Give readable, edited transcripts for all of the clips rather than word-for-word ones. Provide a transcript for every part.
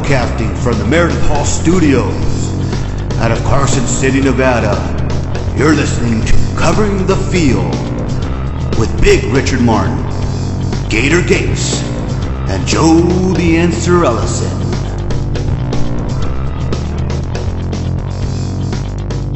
Broadcasting from the Merritt Hall Studios out of Carson City, Nevada. You're listening to Covering the Field with Big Richard Martin, Gator Gates, and Joe the Answer Ellison.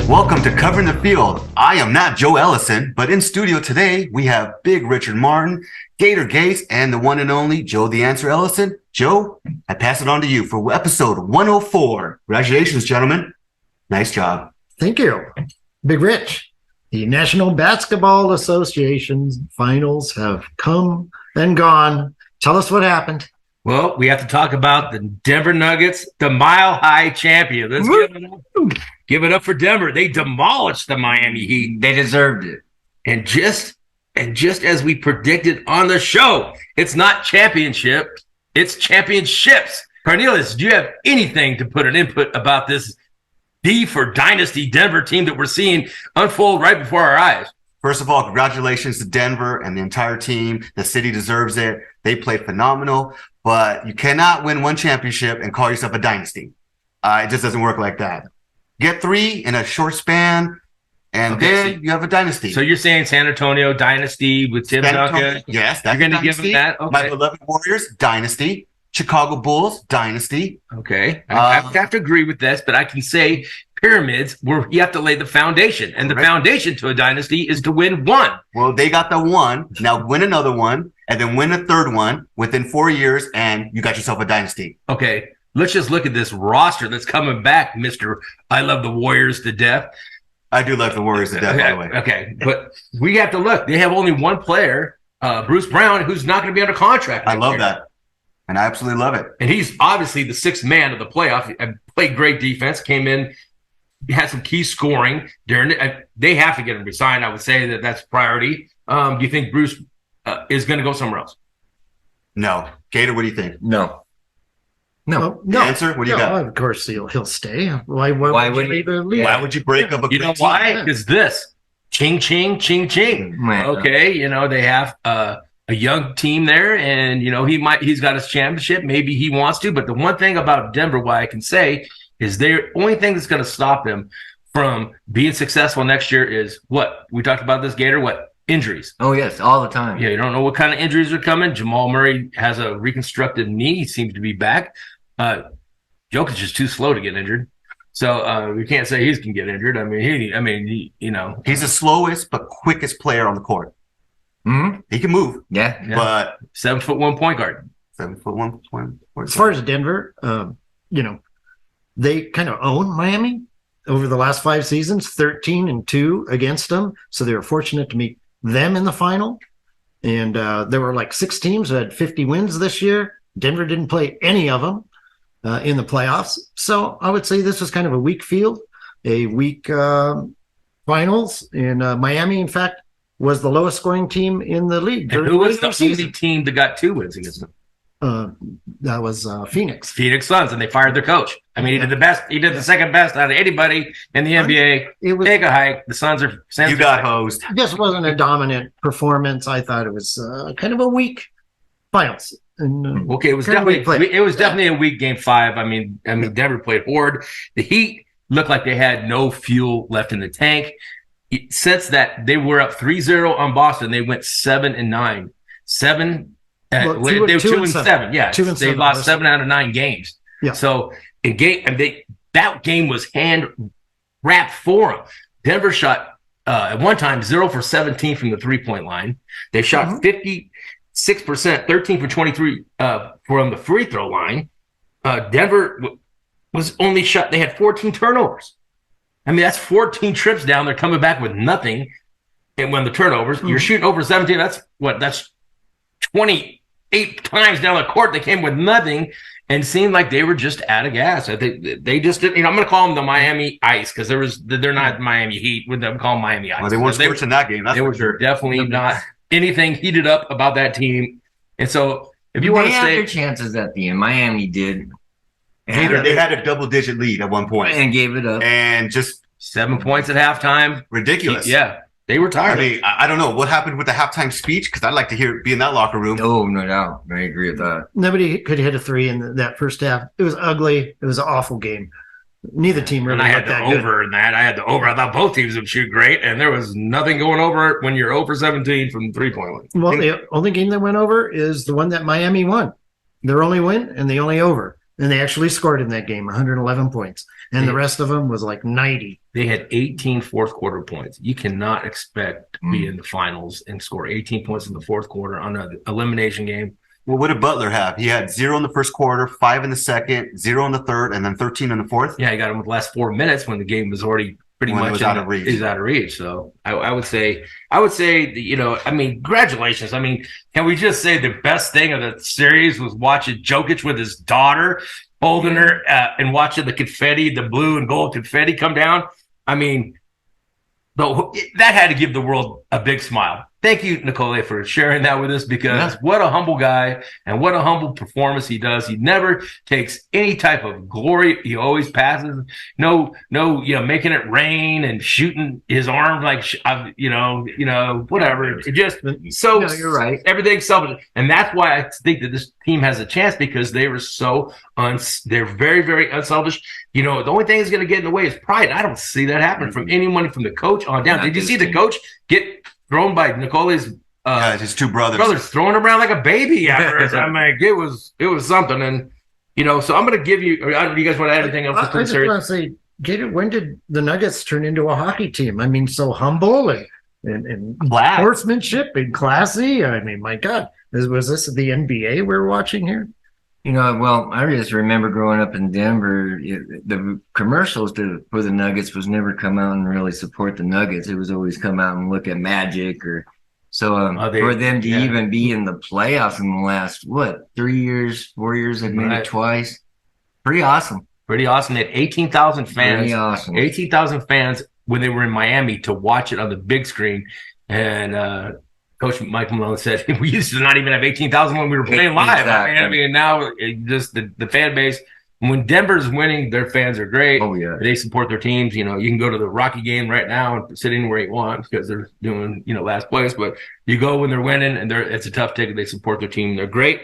Welcome to Covering the Field. I am not Joe Ellison, but in studio today we have Big Richard Martin, Gator Gates, and the one and only Joe the Answer Ellison. Joe, I pass it on to you for episode 104. Congratulations, gentlemen. Nice job. Thank you. Big Rich, the National Basketball Association's finals have come and gone. Tell us what happened. Well, we have to talk about the Denver Nuggets, the Mile High champion. Let's give it up for Denver. They demolished the Miami Heat. They deserved it. And just as we predicted on the show, it's not championship, it's championships. Cornelius, do you have anything to put an input about this D for Dynasty Denver team that we're seeing unfold right before our eyes? First of all, congratulations to Denver and the entire team. The city deserves it. They played phenomenal, but you cannot win one championship and call yourself a dynasty. It just doesn't work like that. Get three in a short span, and then you have a dynasty. So you're saying San Antonio dynasty with Tim Duncan? Yes, that's you're going to give them that. Okay. My beloved Warriors dynasty. Chicago Bulls dynasty. Okay, I have to agree with this, but I can say pyramids where you have to lay the foundation, and the foundation to a dynasty is to win one. Well, they got the one. Now win another one, and then win a third one within 4 years, and you got yourself a dynasty. Okay, let's just look at this roster that's coming back, Mr. I love the Warriors to death. I do love the Warriors to death, by the way. Okay, but we have to look. They have only one player, Bruce Brown, who's not going to be under contract. I love that. And I absolutely love it. And he's obviously the sixth man of the playoff. Played great defense, came in, had some key scoring during it. They have to get him resigned. I would say that that's priority. Do you think Bruce is going to go somewhere else? No. Gator, what do you think? No. Answer? What do you got? Of course, he'll stay. Why would he leave? Why would you break up a You know why? Because this. Ching, ching, ching, ching. Okay, they have a young team there, and he's got his championship. Maybe he wants to, but the one thing about Denver, why I can say, is the only thing that's going to stop them from being successful next year is what we talked about this, Gator. What injuries? Oh yes, all the time. Yeah, you don't know what kind of injuries are coming. Jamal Murray has a reconstructed knee; he seems to be back. Jokic is just too slow to get injured, so we can't say he can get injured. He's the slowest but quickest player on the court. Mm-hmm. He can move. Yeah. But 7'1" point guard. 7'1" point guard. As far as Denver, they kind of own Miami over the last 5 seasons, 13-2 against them. So they were fortunate to meet them in the final. And there were like 6 teams that had 50 wins this year. Denver didn't play any of them in the playoffs. So I would say this was kind of a weak field, a weak finals. And Miami, in fact, was the lowest scoring team in the league. And who was the only team that got 2 wins against them? That was Phoenix. Phoenix Suns, and they fired their coach. I mean, he did the best. He did the second best out of anybody in the NBA. Take a hike. The Suns are. You got hosed. It just wasn't a dominant performance. I thought it was kind of a weak finals. And, okay, it was definitely a weak game 5. I mean, Denver played hard. The Heat looked like they had no fuel left in the tank. Since that, they were up 3-0 on Boston. They went 7-9. They were 2-7. Yeah, they lost 7 out of 9 games. Yeah. So that game was hand wrapped for them. Denver shot at one time 0 for 17 from the 3-point line. They shot 56%, 13 for 23 from the free throw line. Denver was only shot. They had 14 turnovers. I mean, that's 14 trips down. They're coming back with nothing. And when the turnovers, you're shooting over 17. That's 28 times down the court. They came with nothing and seemed like they were just out of gas. I think they just didn't. I'm going to call them the Miami Ice because they're not Miami Heat. With them, call them Miami Ice. Well, they weren't scorching that game. That's they were definitely not anything heated up about that team. And so, if you want to say, say their chances at the end, Miami did. They had a double-digit lead at one point and gave it up, and just 7 points at halftime. Ridiculous. Yeah, They were I tired. mean, I don't know what happened with the halftime speech because I'd like to be in that locker room. Oh, no doubt. I agree with that. Nobody could hit a three in that first half. It was ugly. It was an awful game. Neither team really and I had looked the that good. over in that. I had the over. I thought both teams would shoot great, and there was nothing going over when you're over 17 from the 3-point line. Well, the only game that went over is the one that Miami won. Their only win and the only over. And they actually scored in that game, 111 points. And the rest of them was like 90. They had 18 fourth quarter points. You cannot expect to be in the finals and score 18 points in the fourth quarter on an elimination game. Well, what did Butler have? He had 0 in the first quarter, 5 in the second, 0 in the third, and then 13 in the fourth. Yeah, he got him with the last 4 minutes when the game was already pretty When it much was out of reach. Is out of reach. So I would say, I mean, congratulations. I mean, can we just say the best thing of the series was watching Jokic with his daughter, holding her and watching the confetti, the blue and gold confetti come down? I mean, that had to give the world a big smile. Thank you, Nicole, for sharing that with us because what a humble guy and what a humble performance he does. He never takes any type of glory. He always passes. No, making it rain and shooting his arm like, whatever. It just so you're right. Everything's selfish. And that's why I think that this team has a chance because they were so they're very, very unselfish. The only thing that's going to get in the way is pride. I don't see that happen from anyone from the coach on down. Did you see the coach get thrown by Nicole's his two brothers throwing around like a baby after I'm like, it was something. And so I'm gonna give you do you guys want to add anything else? I just want to say, Gator, when did the Nuggets turn into a hockey team? I mean, so humble and horsemanship and classy. I mean, my God, was this the NBA we were watching here? Well, I just remember growing up in Denver, the commercials for the Nuggets was never come out and really support the Nuggets. It was always come out and look at Magic for them to even be in the playoffs in the last, 3 years, 4 years, they've made it twice. Pretty awesome. Pretty awesome. They had 18,000 fans. Pretty awesome. 18,000 fans when they were in Miami to watch it on the big screen. And, Coach Mike Malone said we used to not even have 18,000 when we were playing live. Exactly. I mean, now just the fan base. When Denver's winning, their fans are great. Oh yeah, they support their teams. You can go to the Rocky game right now and sit anywhere you want because they're doing last place. But you go when they're winning, and it's a tough ticket. They support their team. They're great.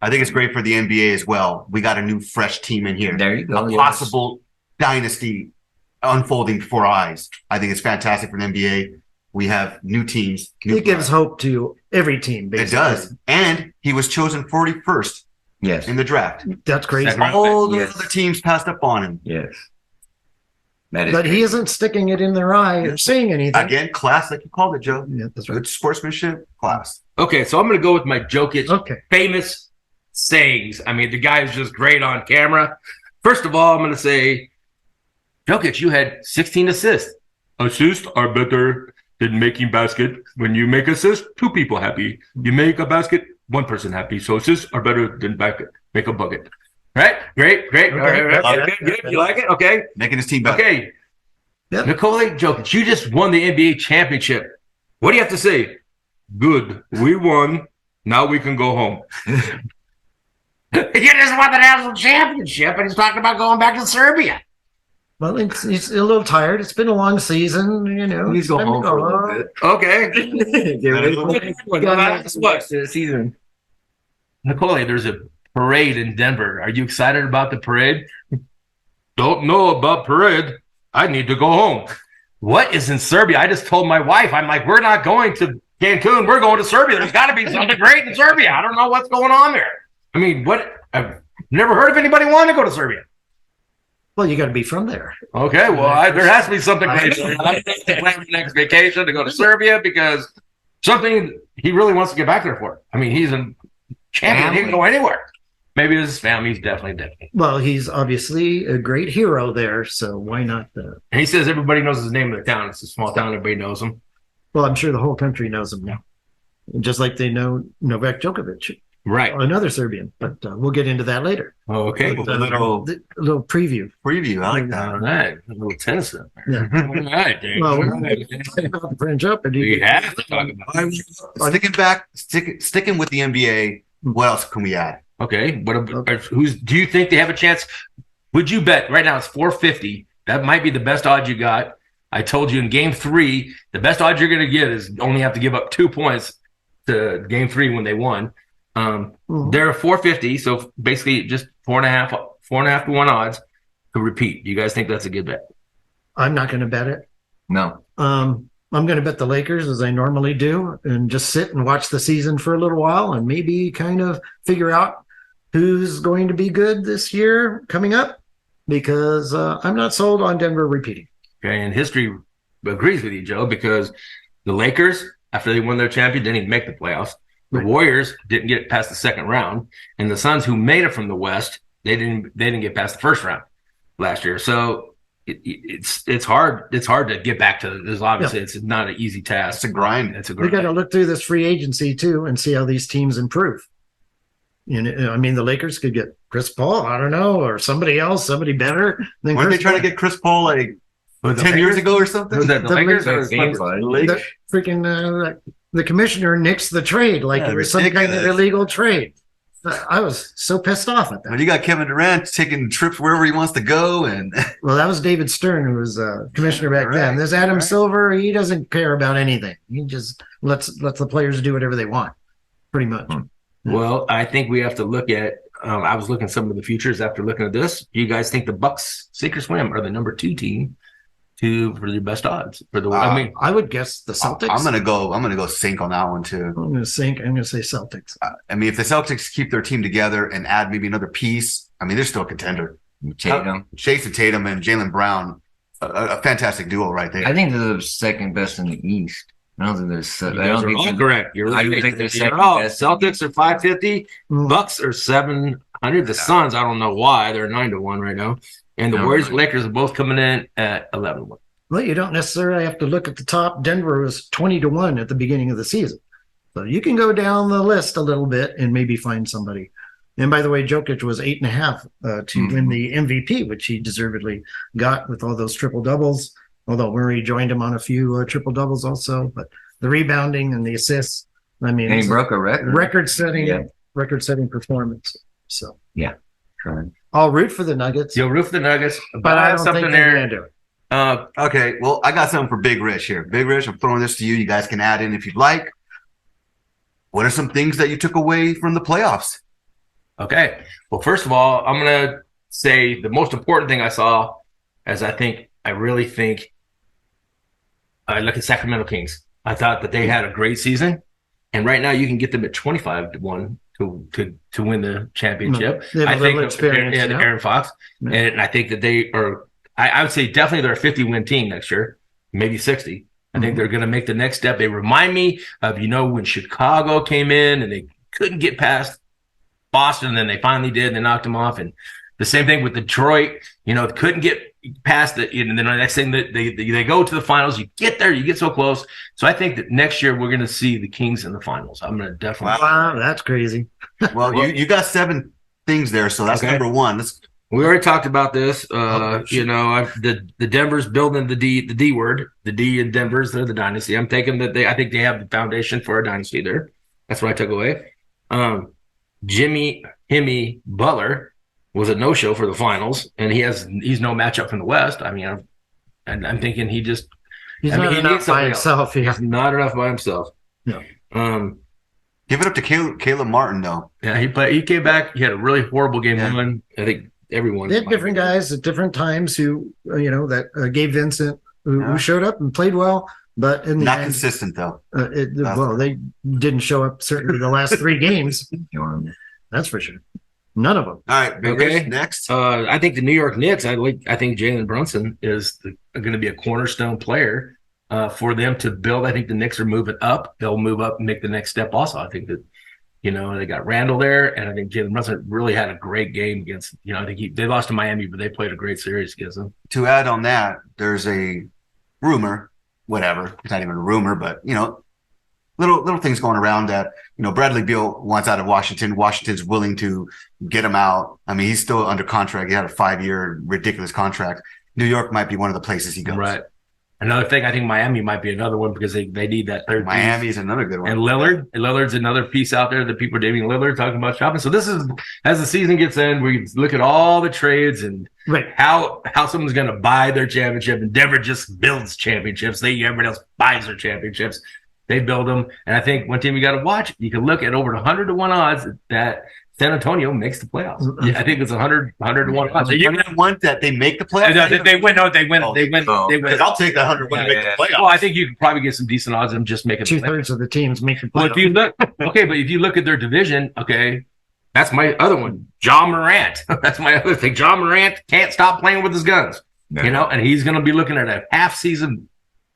I think it's great for the NBA as well. We got a new, fresh team in here. There you go. A possible dynasty unfolding before our eyes. I think it's fantastic for the NBA. We have new teams. It gives hope to every team, basically. It does. And he was chosen 41st in the draft. That's crazy. All the other teams passed up on him. Yes. But he isn't sticking it in their eye or saying anything. Again, class, like you called it, Joe. Yeah, that's right. Good sportsmanship, class. Okay, so I'm going to go with my Jokic famous sayings. I mean, the guy is just great on camera. First of all, I'm going to say, Jokic, you had 16 assists. Assists are better than making basket. When you make assist, 2 people happy. You make a basket, 1 person happy. So assists are better than make a bucket. Right? Great. Okay. All right. Good. You like it? Okay. Making his team better. Okay. Yep. Nikola Jokic, you just won the NBA championship. What do you have to say? Good. We won. Now we can go home. You just won the national championship, and he's talking about going back to Serbia. Well, he's a little tired. It's been a long season, He's going home for a little bit. Okay. What's the season? Nicole, there's a parade in Denver. Are you excited about the parade? Don't know about parade. I need to go home. What is in Serbia? I just told my wife, I'm like, we're not going to Cancun. We're going to Serbia. There's got to be something great in Serbia. I don't know what's going on there. I mean, what? I've never heard of anybody wanting to go to Serbia. Well, you got to be from there. Okay, well, there has to be something great. I'm planning the next vacation to go to Serbia because something he really wants to get back there for. I mean, he's a champion. He can go anywhere. Maybe his family's definitely. Well, he's obviously a great hero there, so why not? And he says everybody knows his name in the town. It's a small town. Everybody knows him. Well, I'm sure the whole country knows him now, just like they know Novak Djokovic. Right. Another Serbian, but we'll get into that later. Okay. A little preview. preview. I like that. All right. A little tennis up there. Yeah. All right, Dave. Well, we're talking about the French Open. We have to talk about it. Sticking with the NBA, what else can we add? Okay. Do you think they have a chance? Would you bet right now it's 450? That might be the best odds you got. I told you in game 3, the best odds you're going to get is only have to give up 2 points to game 3 when they won. They're 450, so basically just 4.5 to 1 odds to repeat. Do you guys think that's a good bet? I'm not going to bet it. No. I'm going to bet the Lakers as I normally do and just sit and watch the season for a little while and maybe kind of figure out who's going to be good this year coming up, because I'm not sold on Denver repeating. Okay, and history agrees with you, Joe, because the Lakers, after they won their champion, didn't even make the playoffs. The Warriors didn't get past the second round, and the Suns, who made it from the West, they didn't get past the first round last year. So it's hard to get back to this. Obviously, it's not an easy task. It's a grind. We got to look through this free agency too and see how these teams improve. You know, I mean, the Lakers could get Chris Paul, I don't know, or somebody else, somebody better. Weren't they trying to get Chris Paul like 10 years ago or something? Was that the Lakers or the freaking the commissioner nixed the trade like it was some kind of illegal trade. I was so pissed off at that. When you got Kevin Durant taking trips wherever he wants to go, and well, that was David Stern, who was commissioner back then. There's Adam Silver. He doesn't care about anything. He just lets the players do whatever they want, pretty much. Well, I think we have to look at. I was looking at some of the futures after looking at this. Do you guys think the Bucks, sink or swim, are the number 2 team for the best odds for the? I would guess the Celtics. I'm gonna go sink on that one too. I'm gonna sink. I'm gonna say Celtics. I mean, if the Celtics keep their team together and add maybe another piece, I mean, they're still a contender. Jason Tatum and Jaylen Brown, a fantastic duo right there. I think they're the second best in the East. I don't think there's. I don't think all correct. You're right. I don't think they're second best. Celtics are 550. Bucks are 700. The Suns, I don't know why they're 9-1 right now, and the Warriors, Lakers are both coming in at 11-1. Well, you don't necessarily have to look at the top. Denver was 20-1 at the beginning of the season, so you can go down the list a little bit and maybe find somebody. And by the way, Jokic was 8.5 to win the MVP, which he deservedly got with all those triple doubles. Although Murray joined him on a few triple doubles also, but the rebounding and the assists, I mean, and he broke a record setting performance. So yeah, I'll root for the Nuggets. You'll root for the Nuggets, but I don't think they're going to do it. Okay, well, I got something for Big Rich here. Big Rich, I'm throwing this to you. You guys can add in if you'd like. What are some things that you took away from the playoffs? Okay, well, first of all, I'm going to say the most important thing I saw, as I really think. I look at Sacramento Kings. I thought that they had a great season, and right now you can get them at 25-1 to win the championship. I think Aaron Fox, and I think that they are. I would say definitely they're a 50-win team next year, maybe 60. I think they're going to make the next step. They remind me of when Chicago came in and they couldn't get past Boston, and then they finally did. And they knocked them off, and the same thing with Detroit. Couldn't get past it, and then the next thing that they go to the finals, you get there, you get so close. So I think that next year we're going to see the Kings in the finals. I'm going to definitely. Wow, that's crazy. Well, you got 7 things there, so that's number 1. We already talked about this. The Denver's building the D word. The D in Denver's, they're the dynasty. I'm taking that I think they have the foundation for a dynasty there. That's what I took away. Jimmy Butler was a no-show for the finals, and he's no matchup from the West. I mean, I'm thinking he's not enough by himself. He's not enough by himself. No. Give it up to Caleb Martin, though. Yeah, he came back. He had a really horrible game one. I think everyone. They had different guys at different times who, that Gabe Vincent, who showed up and played well, but in the not end, consistent though. They didn't show up certainly the last 3 games. That's for sure. None of them. All right. Okay. Next. I think the New York Knicks. I think Jalen Brunson is going to be a cornerstone player for them to build. I think the Knicks are moving up. They'll move up and make the next step. Also, I think that they got Randall there, and I think Jalen Brunson really had a great game against. I think they lost to Miami, but they played a great series against them. To add on that, there's a rumor, whatever. It's not even a rumor, but little things going around that Bradley Beal wants out of Washington. Washington's willing to get him out. I mean, he's still under contract. He had a 5-year ridiculous contract. New York might be one of the places he goes. Right. Another thing, I think Miami might be another one because they need that third piece. Miami's another good one. And Lillard's another piece out there that people are dating Lillard, talking about shopping. So this is, as the season gets in, we look at all the trades and how someone's going to buy their championship. And Denver just builds championships. Everybody else buys their championships. They build them. And I think one team you got to watch, you can look at over 100 to 1 odds that San Antonio makes the playoffs. I think it's 100 to 1 odds. You're going to want that they make the playoffs? They win. They win. Because I'll take that 100 to make the playoffs. Well, I think you can probably get some decent odds of them just making 2/3 of the teams make the playoffs. Well, if you look, but if you look at their division, that's my other one. John Morant. That's my other thing. John Morant can't stop playing with his guns, and he's going to be looking at a half season.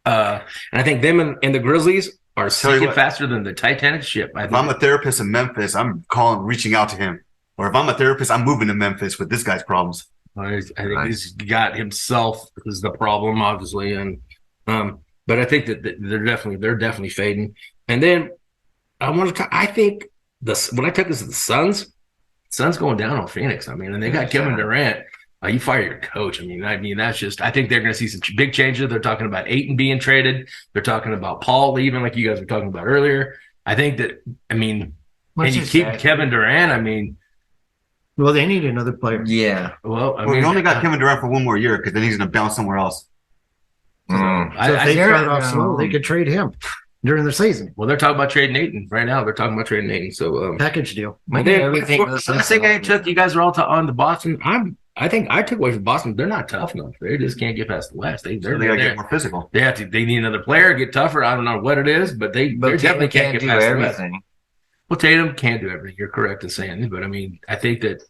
And I think them and the Grizzlies are sinking faster than the Titanic ship. If I'm a therapist in Memphis, I'm reaching out to him. Or if I'm a therapist, I'm moving to Memphis with this guy's problems. I think he's got himself is the problem, obviously, and but I think that they're definitely fading. And then I think when I took this to the Suns going down on Phoenix. I mean, and they got Kevin Durant. You fire your coach. I mean, that's just. I think they're going to see some big changes. They're talking about Ayton being traded. They're talking about Paul leaving, like you guys were talking about earlier. I think that. I mean, and you keep Kevin Durant. I mean, well, they need another player. Yeah. Well, we only got Kevin Durant for one more year because then he's going to bounce somewhere else. So if they start off slow, they could trade him during the season. Well, they're talking about trading Ayton right now. They're talking about trading Ayton. So package deal. Last thing I took, you guys are all on the Boston. I think I took away from Boston. They're not tough enough. They just can't get past the West. They got to get more physical. They need another player, get tougher. I don't know what it is, but they definitely can't get past everything. The West. Well, Tatum can't do everything. You're correct in saying it, but I mean, I think that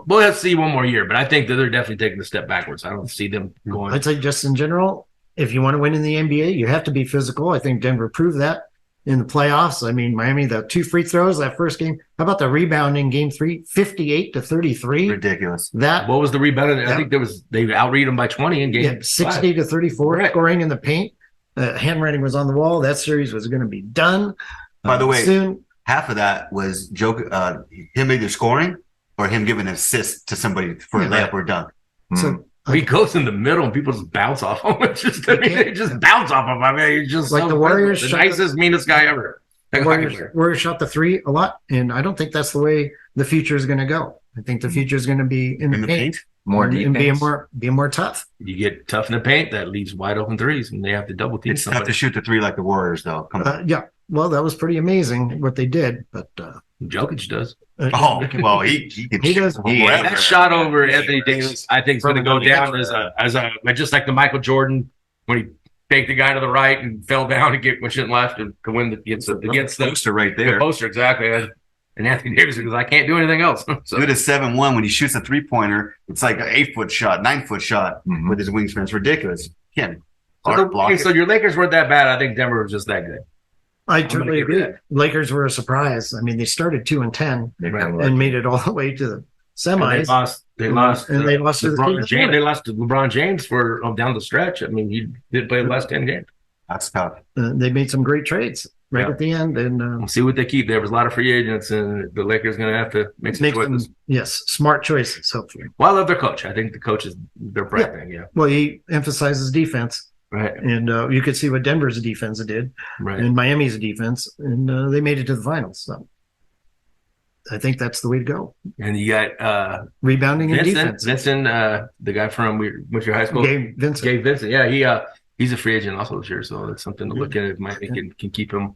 we'll have to see one more year, but I think that they're definitely taking a step backwards. I don't see them going. I'd say just in general, if you want to win in the NBA, you have to be physical. I think Denver proved that in the playoffs. I mean, Miami, the 2 free throws that first game. How about the rebound in game 3? 58-33. Ridiculous. What was the rebound? I think they outread them by 20 in game 60-34 scoring in the paint. Handwriting was on the wall. That series was going to be done. By the way, half of that was him either scoring or him giving an assist to somebody for a layup or dunk. So he goes in the middle and people just bounce off him. It's just, they just bounce off him. I mean, he's just like the Warriors, the nicest, meanest guy ever. Warriors shot the 3 a lot, and I don't think that's the way the future is going to go. I think the future is going to be in the paint. More defense. And being more tough. You get tough in the paint, that leaves wide open threes, and they have to double team. They have to shoot the 3 like the Warriors, though. Come on. Yeah. Well, that was pretty amazing what they did, but Jokic does. He does. That shot over Anthony Davis, I think, is going to go down as a just like the Michael Jordan when he faked the guy to the right and fell down to get shit left and to win against the poster right there. The poster, exactly. And Anthony Davis because I can't do anything else. So good as 7-1 when he shoots a 3-pointer. It's like an 8-foot shot, 9-foot shot with his wingspan. It's ridiculous. So your Lakers weren't that bad. I think Denver was just that good. I totally agree. Lakers were a surprise. I mean, they started 2-10 and made it all the way to the semis. They lost to LeBron James. They lost to LeBron James for down the stretch. I mean, he did play the last 10 games. That's tough. They made some great trades at the end, and we'll see what they keep. There was a lot of free agents, and the Lakers going to have to make some choices. Smart choices. Hopefully. Well, I love their coach. I think the coach is their bright thing. Yeah. Well, he emphasizes defense. Right. And you could see what Denver's defense did and Miami's defense, and they made it to the finals. So I think that's the way to go. And you got rebounding and defense. Vincent, the guy from your high school. Gabe Vincent. Yeah, he's a free agent also this year, so it's something to look at if Miami can keep him.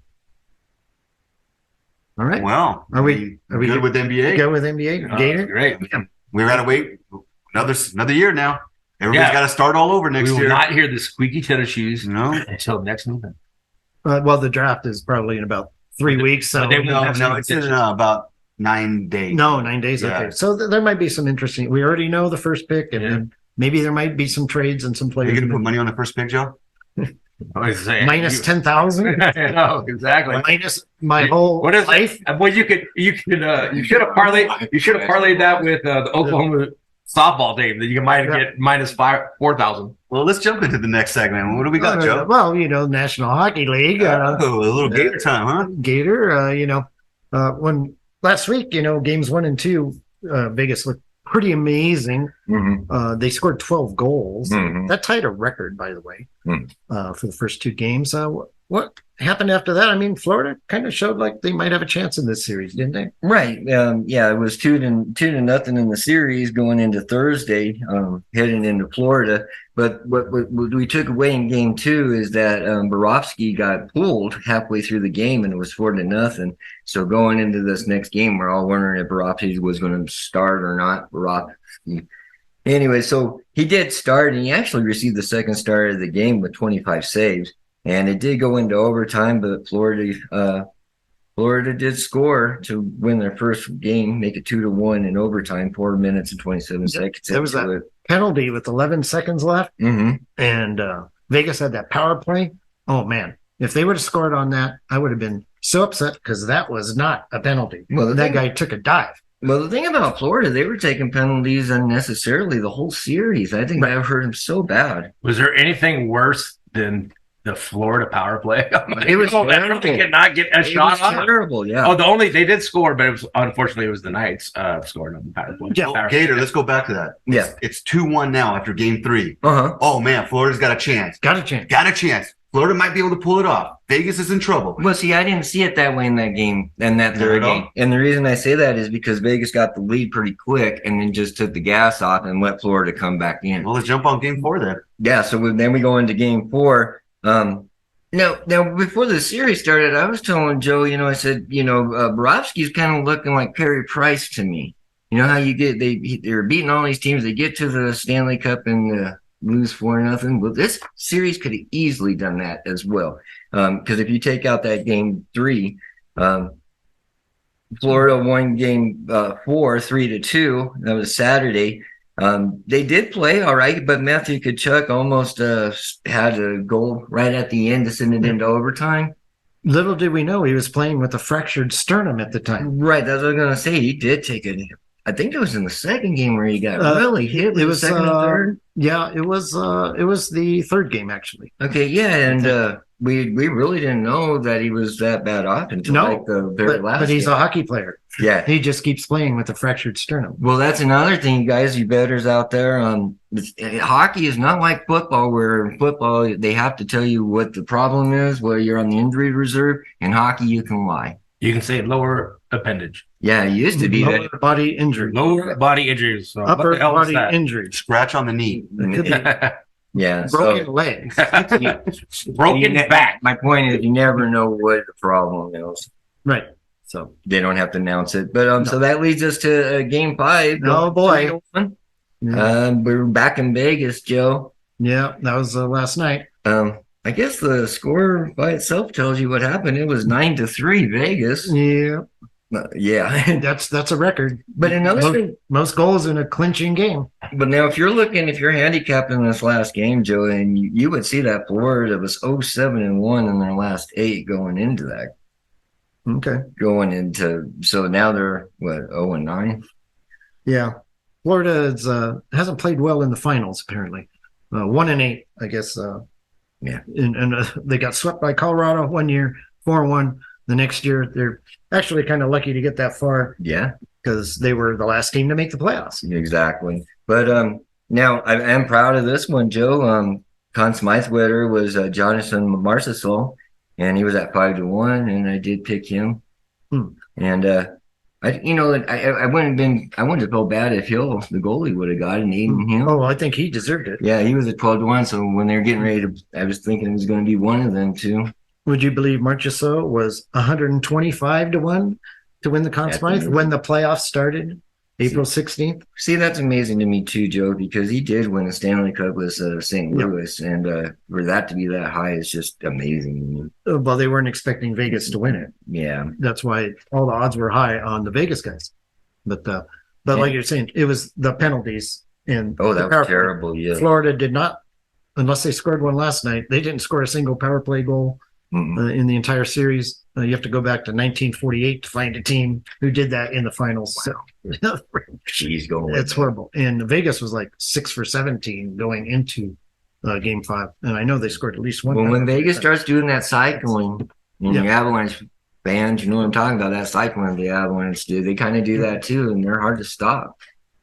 All right. Well, are we good with NBA? Go with NBA. Gator. Great. We're going to wait another year now. Everybody's got to start all over next year. We will not hear the squeaky tennis shoes until next November. Well, the draft is probably in about 3 weeks. So no, it's in about 9 days. No, 9 days. Yeah. Okay. So there might be some interesting. We already know the first pick, and then maybe there might be some trades and some players. Are you going to put money on the first pick, Joe? Minus 10,000. No, exactly. Minus my whole life. Well, you should have parlayed that with the Oklahoma softball team that you might get minus 4,000. Well, let's jump into the next segment. What do we got, Joe? Well, National Hockey League. A little Gator time, huh? Gator. When last week, games 1 and 2, Vegas looked pretty amazing. Mm-hmm. They scored 12 goals. Mm-hmm. That tied a record, by the way, Mm. for the first two games. What happened after that? I mean, Florida kind of showed like they might have a chance in this series, didn't they? Right. Yeah, it was 2-0 in the series going into Thursday, heading into Florida. But what we took away in game two is that Borowski got pulled halfway through the game, and it was 4-0. So going into this next game, we're all wondering if Borowski was going to start or not. Borowski. Anyway, so he did start, and he actually received the second start of the game with 25 saves. And it did go into overtime, but Florida did score to win their first game, make it 2-1 in overtime, 4 minutes and 27 seconds. There was that penalty with 11 seconds left, and Vegas had that power play. Oh man, if they would have scored on that, I would have been so upset because that was not a penalty. Well, that guy took a dive. Well, the thing about Florida, they were taking penalties unnecessarily the whole series. I think that hurt him so bad. Was there anything worse than the Florida power play? It was terrible. They could not get a shot on it. Terrible, yeah. Oh, they did score, but it was unfortunately it was the Knights scored on the power play. Yeah. Gator, let's go back to that. Yeah. It's 2-1 now after game 3. Uh-huh. Oh man, Florida's got a chance. Got a chance. Got a chance. Florida might be able to pull it off. Vegas is in trouble. Well, see, I didn't see it that way in that game, in that third game. And the reason I say that is because Vegas got the lead pretty quick and then just took the gas off and let Florida come back in. Well, let's jump on game 4 then. Yeah, so then we go into game 4. Now, before the series started, I was telling Joe, I said, Borowski's kind of looking like Perry Price to me. You know how they're beating all these teams. They get to the Stanley Cup and lose 4-0. Well, this series could have easily done that as well. Because if you take out that game 3, Florida won game 4, 3-2. That was Saturday. They did play all right, but Matthew Tkachuk almost had a goal right at the end to send it into overtime. Little did we know he was playing with a fractured sternum at the time. Right, that's what I was going to say. He did take it. I think it was in the second game where he got really hit. It was second and third. Yeah, it was the third game actually. Okay, yeah, and we really didn't know that he was that bad off until like the very last. But he's game. a hockey player. Yeah, he just keeps playing with a fractured sternum. Well, that's another thing, guys. You bettors out there. Hockey is not like football, where in football they have to tell you what the problem is, where you're on the injury reserve. In hockey, you can lie. You can say lower appendage. Yeah, it used to be lower body injury. Lower body injuries. So upper body injury. Scratch on the knee. Yeah, broken legs. Broken back. My point is, you never know what the problem is. Right. So they don't have to announce it. But so that leads us to game 5. Oh boy. We're back in Vegas, Joe. Yeah, that was last night. I guess the score by itself tells you what happened. It was 9-3 Vegas. Yeah. Yeah. That's a record. But another thing, most goals in a clinching game. But now if you're handicapping this last game, Joe, and you would see that Florida was 0-7-1 in their last 8 going into that. Okay. So now they're what, 0-9? Yeah. Florida hasn't played well in the finals, apparently. 1-8, I guess. Yeah. And they got swept by Colorado one year, 4-1. The next year, they're actually kind of lucky to get that far. Yeah. Because they were the last team to make the playoffs. Exactly. But now I am proud of this one, Joe. Conn Smytheweather was Jonathan Marchessault, and he was at 5-1, and I did pick him. And I wouldn't have felt bad if Hill, the goalie, would have gotten Aiden Hill. Oh, I think he deserved it. Yeah, he was at 12-1. So when they were getting ready I was thinking it was going to be one of them too. Would you believe Marchessault was 125-1 to win the Conn Smythe when the playoffs started, April 16th? See, that's amazing to me too, Joe, because he did win a Stanley Cup with St. Louis, and for that to be that high is just amazing to me. Well, they weren't expecting Vegas to win it. Yeah, that's why all the odds were high on the Vegas guys. But like you're saying, it was the penalties. And that was terrible. Yeah, Florida did not, unless they scored one last night, they didn't score a single power play goal. In the entire series. You have to go back to 1948 to find a team who did that in the finals. So it's horrible. And Vegas was like 6 for 17 going into game 5. And I know they scored at least one. Well, when Vegas starts doing that cycling, and the Avalanche fans, you know what I'm talking about, that cycling the Avalanche do, they kind of do that too, and they're hard to stop.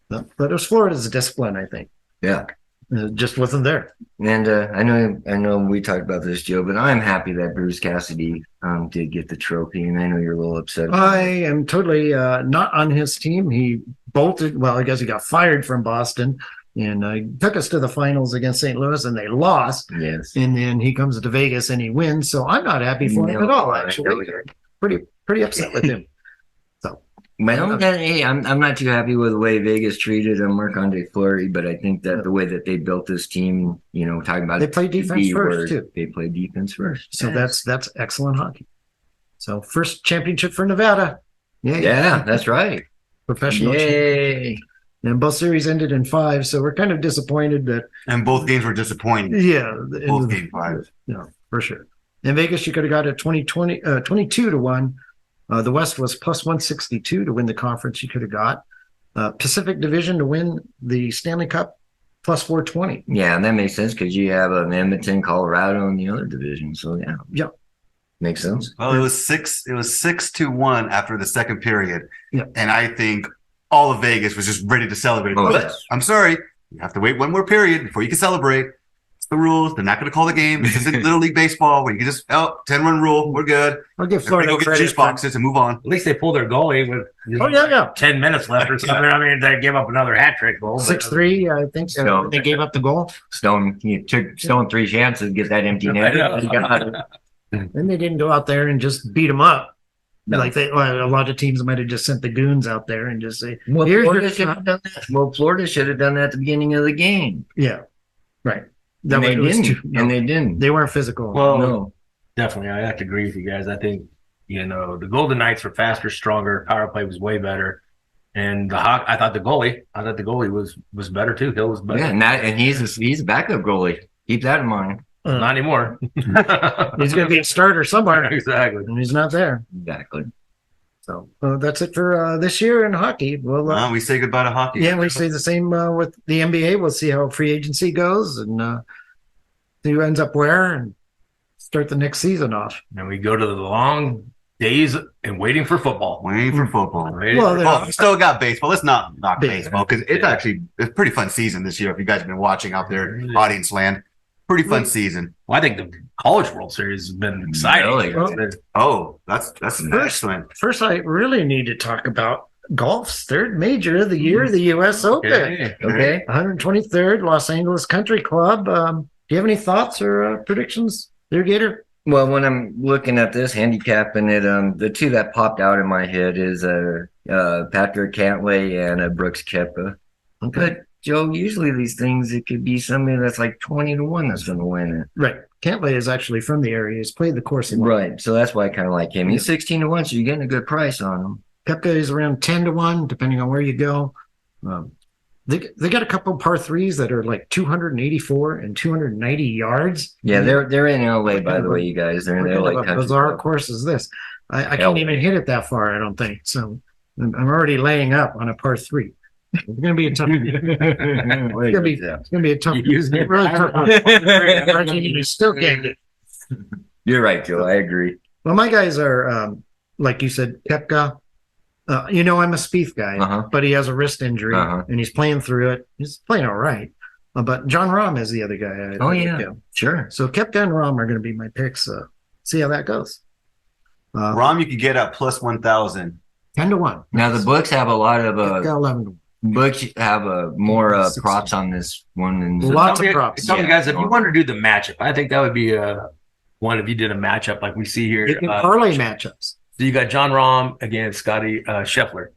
But it was Florida's discipline, I think. Yeah. It just wasn't there. And I know we talked about this, Joe, but I'm happy that Bruce Cassidy did get the trophy, and I know you're a little upset. I am totally not on his team. He bolted. Well, I guess he got fired from Boston, and took us to the finals against St. Louis, and they lost. Yes. And then he comes to Vegas and he wins. So I'm not happy for him at all. Actually, pretty upset with him. So, Well, hey, I'm not too happy with the way Vegas treated Marc-Andre Fleury, but I think that the way that they built this team, talking about they play defense first too. They play defense first. So that's excellent hockey. So first championship for Nevada. Yeah, that's right. Professional. Yay. And both series ended in 5, so we're kind of disappointed that. And both games were disappointing. Yeah, Both game 5. Yeah, for sure. In Vegas, you could have got a 22-1. The West was plus 162 to win the conference. You could have got Pacific Division to win the Stanley Cup plus 420. Yeah, and that makes sense because you have Edmonton, Colorado in the other division. So yeah, makes sense. Well, it was 6-1 after the second period. Yeah. And I think all of Vegas was just ready to celebrate. Oh, But yes. I'm sorry, you have to wait one more period before you can celebrate. It's the rules. They're not going to call the game. This isn't Little League Baseball where you can just 10-run rule. We're good. I'll give Everybody Florida go get credit juice boxes and move on. At least they pulled their goalie with Oh, yeah. 10 minutes left or something. I mean, they gave up another hat trick goal. 6-3, I think. So No. they gave up the goal. Stone 3 chances to get that empty net. He got it. And they didn't go out there and just beat them up. No. Like a lot of teams might have just sent the goons out there and just say, Well, Here's Florida your should have done that. Well, Florida should have done that at the beginning of the game. yeah, right. And they was didn't. And they didn't. They weren't physical. Well, No. definitely. I have to agree with you guys. I think, the Golden Knights were faster, stronger. Power play was way better. And I thought the goalie was better too. Hill was better. Yeah, and he's a backup goalie. Keep that in mind. Not anymore. He's going to be a starter somewhere, Exactly. and he's not there. Exactly. So that's it for this year in hockey. Well, We say goodbye to hockey. yeah, we say the same with the NBA. We'll see how free agency goes and see who ends up where and start the next season off. And we go to the long days and waiting for football. Waiting for football. Well, We still got baseball. Let's not knock Yeah. baseball because it's actually a pretty fun season this year. If you guys have been watching out there, audience land, pretty fun season. I think the College World Series has been exciting. Really? It's been- Oh, that's excellent. First, I really need to talk about golf's third major of the year, the U.S. Open. Okay. 123rd Los Angeles Country Club. Do you have any thoughts or predictions there, Gator? Well, when I'm looking at this handicapping it, the two that popped out in my head is Patrick Cantlay and Brooks Koepka. Okay. But Joe, usually these things it could be somebody that's like 20-1 that's going to win it. Right. Cantlay is actually from the area. He's played the course a lot. Right. So that's why I kind of like him. He's 16-1, so you're getting a good price on him. Koepka is around 10-1, depending on where you go. They got a couple of par threes that are like 284 and 290 yards. Yeah, they're in LA, by the way, you guys. They're in What LA kind of a country bizarre club. course is this? I can't even hit it that far, I don't think. So I'm already laying up on a par 3. It's going to be a tough. It's going to be a tough. You use it. Really tough. You still can't get. You're right, Joe. I agree. Well, my guys are like you said, Koepka. I'm a Spieth guy, Uh-huh. but he has a wrist injury Uh-huh. and he's playing through it. He's playing all right. But John Rahm is the other guy. Oh, yeah. Sure. So Koepka and Rahm are going to be my picks. See how that goes. Rom, you could get at plus 1,000. 10-1. Now, the books have a lot of Koepka 11-1. books have more 16. props on this one. And Lots of props. Tell me, Yeah. guys, if you wanted to do the matchup, I think that would be one if you did a matchup like we see here. You can parlay matchups. So you got John Rahm against Scotty Scheffler.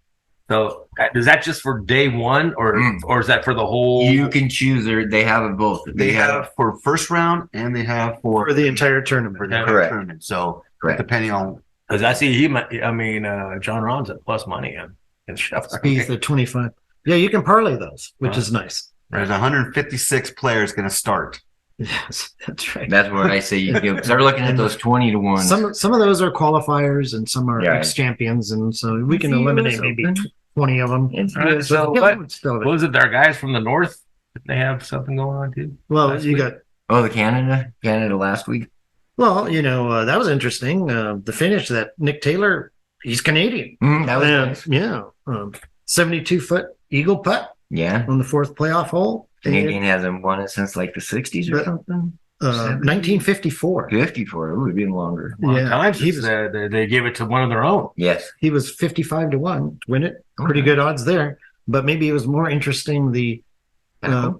So is that just for day one, or is that for the whole? You can choose, they have it both. They have for first round and they have For the entire for tournament. the Correct. tournament. So Correct. depending on Because I see John Rahm's at plus money and Scheffler. Spieth at 25. Yeah, you can parlay those, which is nice. there's 156 players going to start. Yes, that's right. That's where I say you can start looking at those 20-1. Some of those are qualifiers and some are Yeah. ex-champions, and so we can It's the eliminate US maybe Open. 20 of them. It's All right, US so Open. what Still, was it? Their guys from the north? They have something going on too. well, last you week? got Oh, the Canada last week. well, that was interesting. The finish that Nick Taylor, he's Canadian. That was nice. Yeah, 72-foot eagle putt Yeah. on the fourth playoff hole. Canadian hasn't won it since like the 60s or But- something. 1954. 54. It would have been longer. A lot of Yeah, times he they gave it to one of their own. Yes. He was 55 to 1 to win it. Pretty Okay. good odds there. But maybe it was more interesting the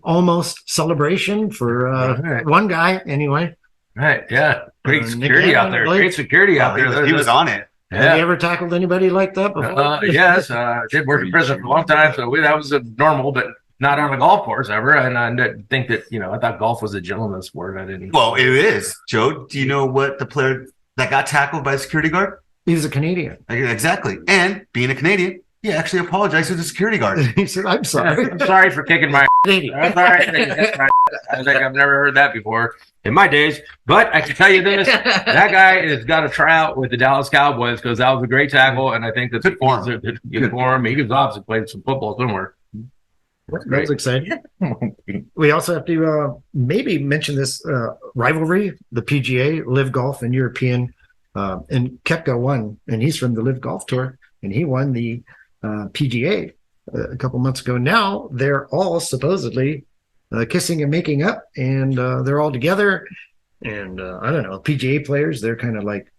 almost celebration for Right. one guy anyway. Right. Yeah. Great Nick security out there. Allen, Great security out He there. was, he was on it. Have you Yeah. ever tackled anybody like that before? Yes. Did work in prison for a long time, so that was normal, but not on a golf course ever. And I didn't think that I thought golf was a gentleman's sport. I didn't. Well, it is. Joe, do you know what the player that got tackled by a security guard? He was a Canadian. Exactly. And being a Canadian, he actually apologized to the security guard. He said, I'm sorry. I'm sorry for kicking my. Canadian. I'm sorry. I was like, I've never heard that before in my days. But I can tell you this: that guy has got a tryout with the Dallas Cowboys because that was a great tackle, and I think that's good for him. He was obviously playing some football somewhere. That's exciting. We also have to maybe mention this rivalry, the PGA, Live Golf, and European. And Koepka won, and he's from the Live Golf Tour, and he won the PGA a couple months ago. Now they're all supposedly kissing and making up, and they're all together. And I don't know, PGA players, they're kind of like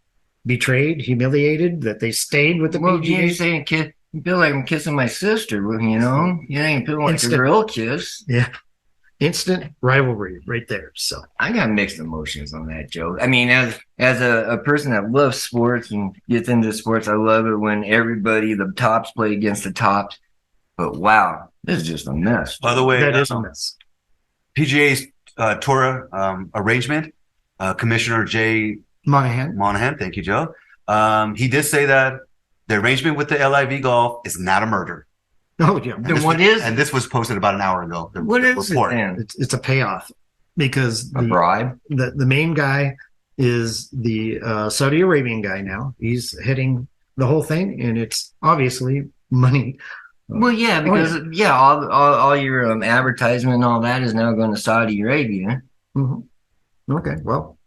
betrayed, humiliated that they stayed with the Well, PGA. you saying you feel like I'm kissing my sister, well, You ain't feeling like Instant. a real kiss. Yeah. Instant rivalry right there. So I got mixed emotions on that, Joe. I mean, as a person that loves sports and gets into sports, I love it when everybody, the tops, play against the tops. But wow, this is just a mess. By the way, that is a mess. PGA's tour arrangement, Commissioner Jay Monahan. Thank you, Joe. He did say that the arrangement with the LIV Golf is not a murder. Oh yeah. Then what is And this was posted about an hour ago. what is it then? It's a payoff because A bribe? the main guy is the Saudi Arabian guy now. He's heading the whole thing, and it's obviously money. Well, yeah, because all your advertisement and all that is now going to Saudi Arabia. Mhm. Okay, well,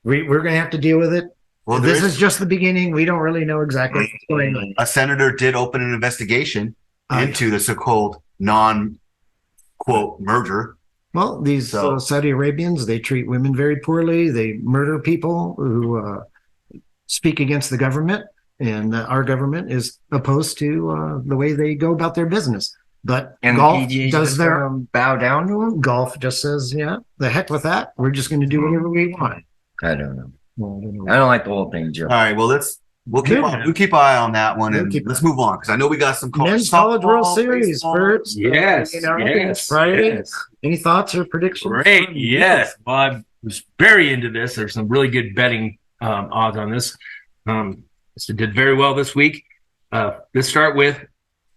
we're going to have to deal with it. Well, This is just the beginning. We don't really know exactly what's going on. a senator did open an investigation Oh, yeah. into the so-called non-quote merger. Well, these So- Saudi Arabians, they treat women very poorly. They murder people who speak against the government, and our government is opposed to the way they go about their business. But And golf the PGA does just their bow down to them? golf just says, yeah, the heck with that. We're just going to do whatever we want. I don't know. Well, I don't know. I don't like the whole thing, Joe. All right, well, we'll keep Yeah. we'll keep an eye on that one, We'll and keep let's move on because I know we got some Men's College World softball, Series, baseball. Bert. Yes. It's Friday. Yes. Any thoughts or predictions? Great. Yes. Well, I was very into this. There's some really good betting odds on this. So did very well this week. Let's start with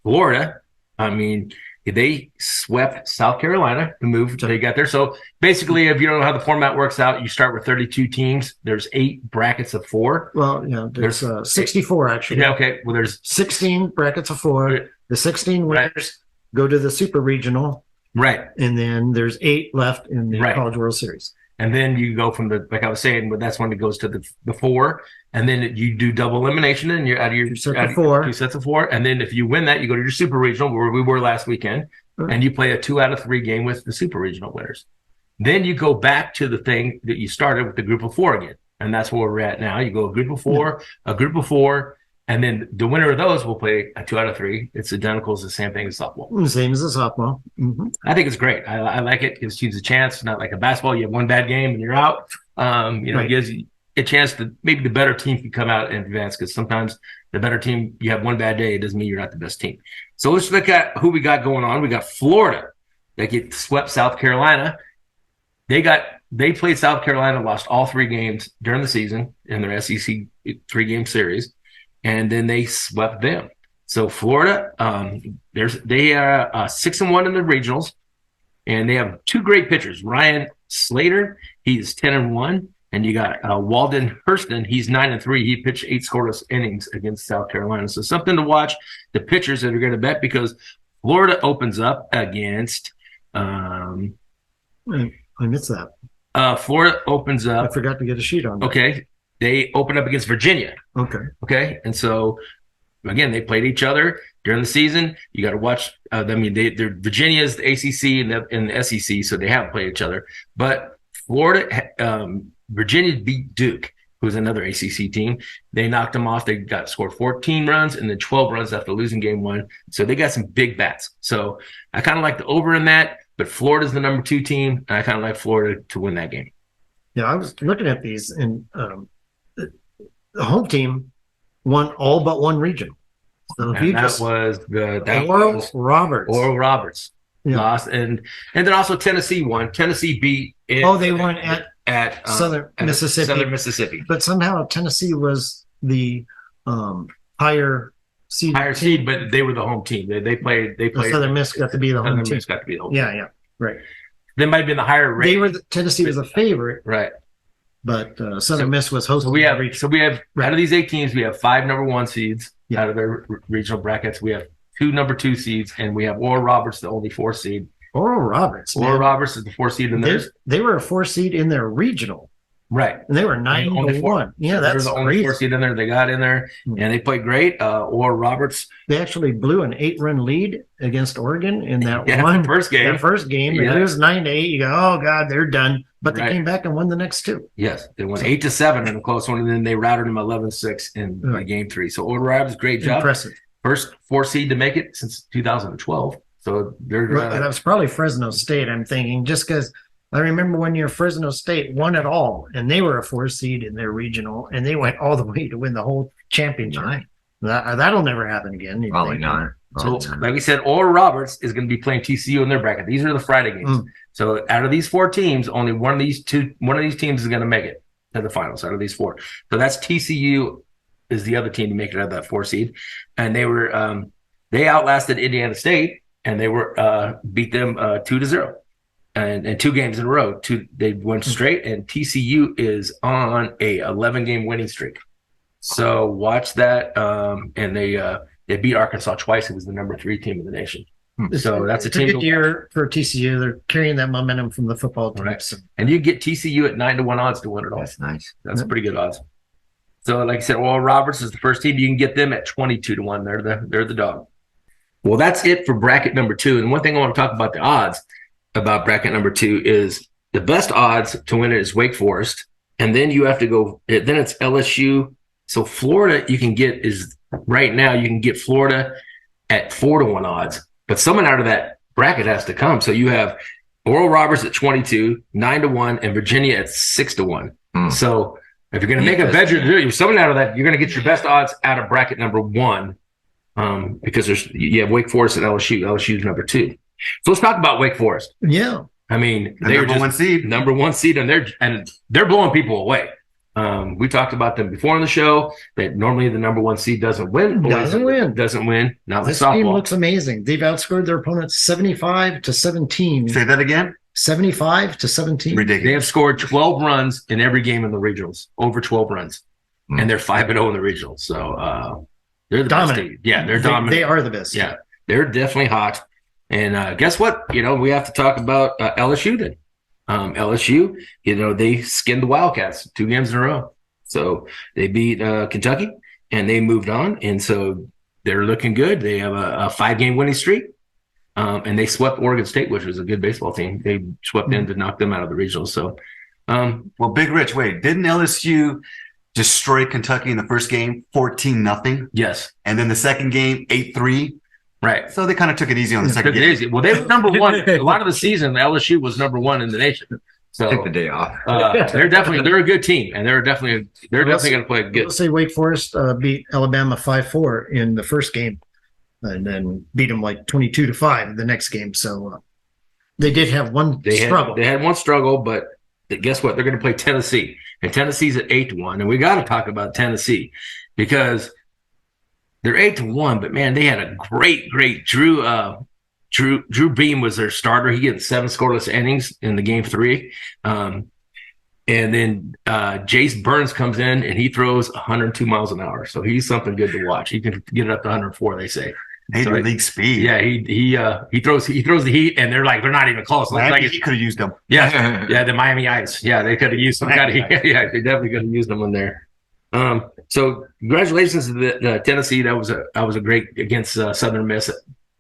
Florida. I mean, they swept South Carolina to move. They got there. So basically, if you don't know how the format works out, you start with 32 teams. There's 8 brackets of 4. Well, yeah, there's 64 actually. Yeah. Okay. Well, there's 16 brackets of 4. The 16 winners go to the Super Regional, right. and then there's 8 left in the Right. College World Series. And then you go from like I was saying, but that's when it goes to the 4, and then you do double elimination, and you're out of your Two sets out of of- 4. 2 sets of 4, and then if you win that, you go to your super regional where we were last weekend, Right. and you play a 2 out of 3 game with the super regional winners. Then you go back to the thing that you started with the group of 4 again, and that's where we're at now. You go a group of 4, and then the winner of those will play a 2 out of 3. It's identical as the same thing as softball. Same as a softball. Mhm. I think it's great. I like it. It gives teams a chance. It's not like a basketball. You have one bad game and you're out. Right. It gives you a chance to maybe the better team can come out and advance because sometimes the better team, you have one bad day. It doesn't mean you're not the best team. So let's look at who we got going on. We got Florida. They get swept South Carolina. They played South Carolina, lost all 3 games during the season in their SEC 3-game series, and then they swept them. So Florida, they are 6-1 in the regionals, and they have 2 great pitchers. Ryan Slater, he's 10-1, and you got Walden Hurston, he's 9-3. He pitched 8 scoreless innings against South Carolina. So something to watch the pitchers that are going to bet because Florida opens up against. I missed that. Florida opens I up. forgot to get a sheet on that. Okay, they open up against Virginia. Okay. Okay, and so again, they played each other during the season. You got to watch. They're Virginia's the ACC and the SEC, so they haven't played each other. But Florida, Virginia beat Duke, who's another ACC team. They knocked them off. They scored 14 runs and then 12 runs after losing game 1. So they got some big bats. So I kind of like the over in that. But Florida's the number 2 team, and I kind of like Florida to win that game. Yeah, I was looking at these, and the home team won all but one regional. So if And you that just was Oral Roberts. Oral Roberts Yeah. lost, and then also Tennessee won. Tennessee beat it. Oh, they won at Southern Mississippi. But somehow Tennessee was the higher seed. But they were the home team. They played. Southern Miss got to be the home Southern team. Miss got to be the home team. Yeah, right. They might have been the higher rate. Tennessee was a favorite, Right. but Southern Miss was hosting. So we have out of these 8 teams, we have 5 number 1 seeds out of their regional brackets. We have 2 number 2 seeds, and we have Oral Roberts, the only 4 seed. Oral Roberts. Oral Roberts is the 4 seed in theirs. They were a 4 seed in their regional, Right. and they were 9-1. Yeah, They're that's the only crazy. 4 seed in there. They got in there, and they played great. Oral Roberts. They actually blew an 8-run lead against Oregon in that first game. That first game, they lose 9-8. You go, oh god, they're done. But they came back and won the next 2. Yes, they won 8-7 in a close one, and then they routed them 11-6 in game 3. So Oral Roberts, great job. Impressive. First 4 seed to make it since 2012. So they're that was probably Fresno State. I'm thinking just because I remember one year Fresno State won it all, and they were a 4 seed in their regional, and they went all the way to win the whole championship. Right. That'll never happen again. Probably not. So, like we said, Oral Roberts is going to be playing TCU in their bracket. These are the Friday games. So, out of these 4 teams, only one of these teams is going to make it to the finals. Out of these 4, so that's TCU is the other team to make it out of that 4 seed, and they outlasted Indiana State, and they beat them 2-0, and 2 games in a row. They went straight, and TCU is on a 11-game winning streak. So watch that, and they beat Arkansas twice. It was the number 3 team in the nation. So that's a team. It's a good year for TCU. They're carrying that momentum from the football team. Right. And you get TCU at 9-1 odds to win it all. That's nice. That's pretty good odds. So, like I said, Oral Roberts is the first team. You can get them at 22-1. They're the dog. Well, that's it for bracket number 2. And one thing I want to talk about the odds about bracket number 2 is the best odds to win it is Wake Forest, and then you have to go. Then it's LSU. So Florida, you can get right now. You can get Florida at 4-1 odds, but someone out of that bracket has to come. So you have Oral Roberts at 22, 9-1, and Virginia at 6-1. So if you're going to make a bet, you're someone out of that. You're going to get your best odds out of bracket number 1, because you have Wake Forest and LSU. LSU is number 2. So let's talk about Wake Forest. Yeah, I mean, they're number 1 seed, and they're blowing people away. We talked about them before on the show that normally the number 1 seed doesn't win. Doesn't win. Not like this softball. team looks amazing. They've outscored their opponents 75-17. Say that again. 75-17. Ridiculous. They have scored 12 runs in every game in the regionals, over 12 runs, and they're 5-0 in the regionals. So they're the dominant. best team. Yeah, they're dominant. They are the best. Yeah, they're definitely hot. And guess what? We have to talk about LSU then. LSU, they skinned the Wildcats 2 games in a row. So they beat Kentucky, and they moved on. And so they're looking good. They have a 5-game winning streak. And they swept Oregon State, which was a good baseball team. They swept in to knock them out of the regionals. So, well, Big Rich, wait, didn't LSU destroy Kentucky in the first game 14-0? Yes. And then the second game 8-3. Right. So they kind of took it easy on the second game. Easy. Well, they were number 1. A lot of the season, LSU was number 1 in the nation. So Took the day off. they're a good team, and they're definitely going to play good. Let's say Wake Forest beat Alabama 5-4 in the first game, and then beat them like 22-5 the next game. So they did have one struggle. They had one struggle, but guess what? They're going to play Tennessee, and Tennessee's at 8-1, and we got to talk about Tennessee because they're 8-1. But man, they had a great Drew Beam was their starter. He had 7 scoreless innings in the game 3. And then Jace Burns comes in and he throws 102 miles an hour. So he's something good to watch. He can get it up to 104, they say. Major league speed. Yeah, he throws the heat, and they're not even close. He could have used them. Yeah, the Miami Ice. Yeah, they could have used some kind of. Yeah, they definitely could have used them in there. So congratulations to the Tennessee. That was a great against Southern Miss.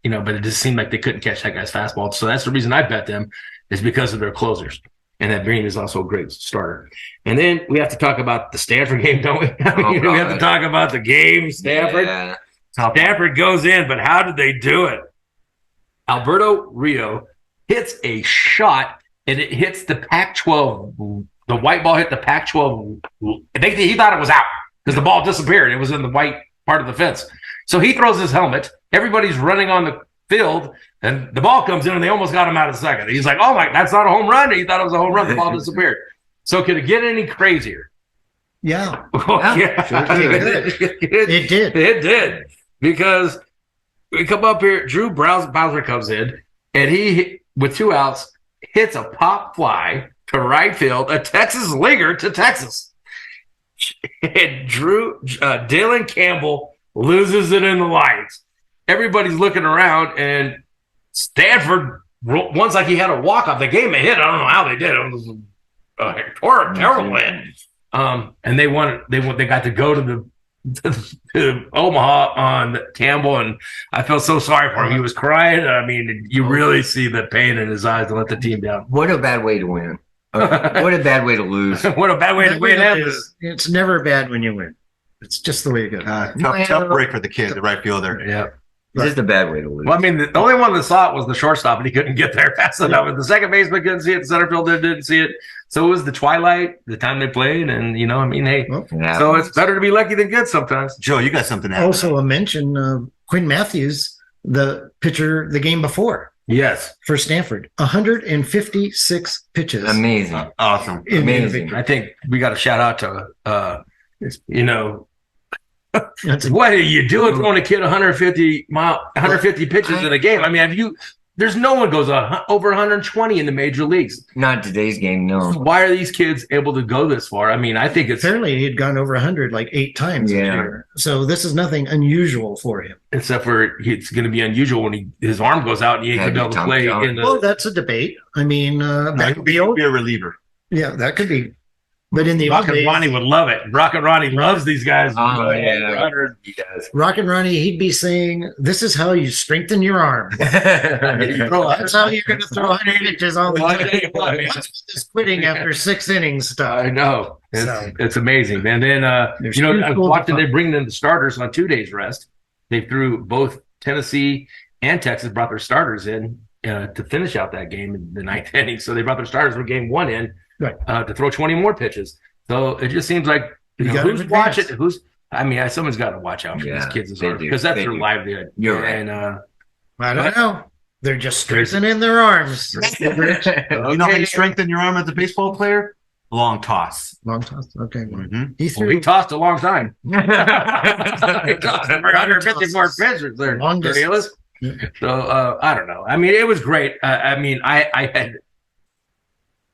But it just seemed like they couldn't catch that guy's fastball. So that's the reason I bet them is because of their closers. And that Green is also a great starter. And then we have to talk about the Stanford game, don't we? We have to talk about the game, Stanford. Yeah. Stanford goes in, but how did they do it? Alberto Rio hits a shot, and it hits the Pac-12. The white ball hit the Pac-12. He thought it was out because the ball disappeared. It was in the white part of the fence. So he throws his helmet. Everybody's running on the field, and the ball comes in, and they almost got him out of second. He's like, oh, my, that's not a home run. He thought it was a home run. The ball disappeared. So could it get any crazier? Yeah. Sure It did. It did. Because we come up here, Drew Bowser comes in, and he, with 2 outs, hits a pop fly to right field, a Texas leaguer to Texas. And Dylan Campbell loses it in the lights. Everybody's looking around, and Stanford, once like he had a walk-off, the game hit. I don't know how they did. It was a terrible hit. And they won. They got to go to Omaha on Campbell, and I felt so sorry for him. He was crying. I mean, you really see the pain in his eyes to let the team down. What a bad way to win. What a bad way to lose. What a bad way to win. It's never bad when you win. It's just the way it goes. Tough break for the kid, the right fielder. Yeah. It's just a bad way to lose. Well, I mean, the only one that saw it was the shortstop, and he couldn't get there fast enough. And the second baseman couldn't see it. The center fielder didn't see it. So it was the twilight, the time they played. And, hey. Yeah. So it's better to be lucky than good sometimes. Joe, you got something to add. Also, a mention Quinn Matthews, the pitcher the game before. Yes. For Stanford, 156 pitches. Amazing. Awesome. Amazing. I think we got to shout out to, what are you doing throwing a kid 150 pitches in a game? I mean, there's no one goes over 120 in the major leagues. Not today's game, no. Why are these kids able to go this far? I mean, I think it's apparently he'd gone over 100 like 8 times this year. So this is nothing unusual for him. Except for it's going to be unusual when his arm goes out and he ain't going to be able to play. Well, that's a debate. I mean, that could be a reliever. Yeah, that could be. But in the Rockin' Ronnie would love it. Rockin' Ronnie loves these guys. Oh, yeah. He does. Rockin' Ronnie, he'd be saying, this is how you strengthen your arm. That's how you're going to throw 100 pitches all the time. What's this quitting after 6 innings stuff? I know. It's amazing. And then, I watched they bring in the starters on 2 days rest. They threw both Tennessee and Texas brought their starters in to finish out that game in the 9th inning. So they brought their starters for game 1 in. Right. To throw 20 more pitches. So it just seems like who's watching. Someone's got to watch out for these kids because that's their livelihood. You're right. And I don't know. They're just strengthening their arms. You know how you strengthen your arm as a baseball player? Long toss. Long toss. Okay. Mm-hmm. He tossed a long time. He tossed 154 pitches there. Longest. So I don't know. I mean, it was great.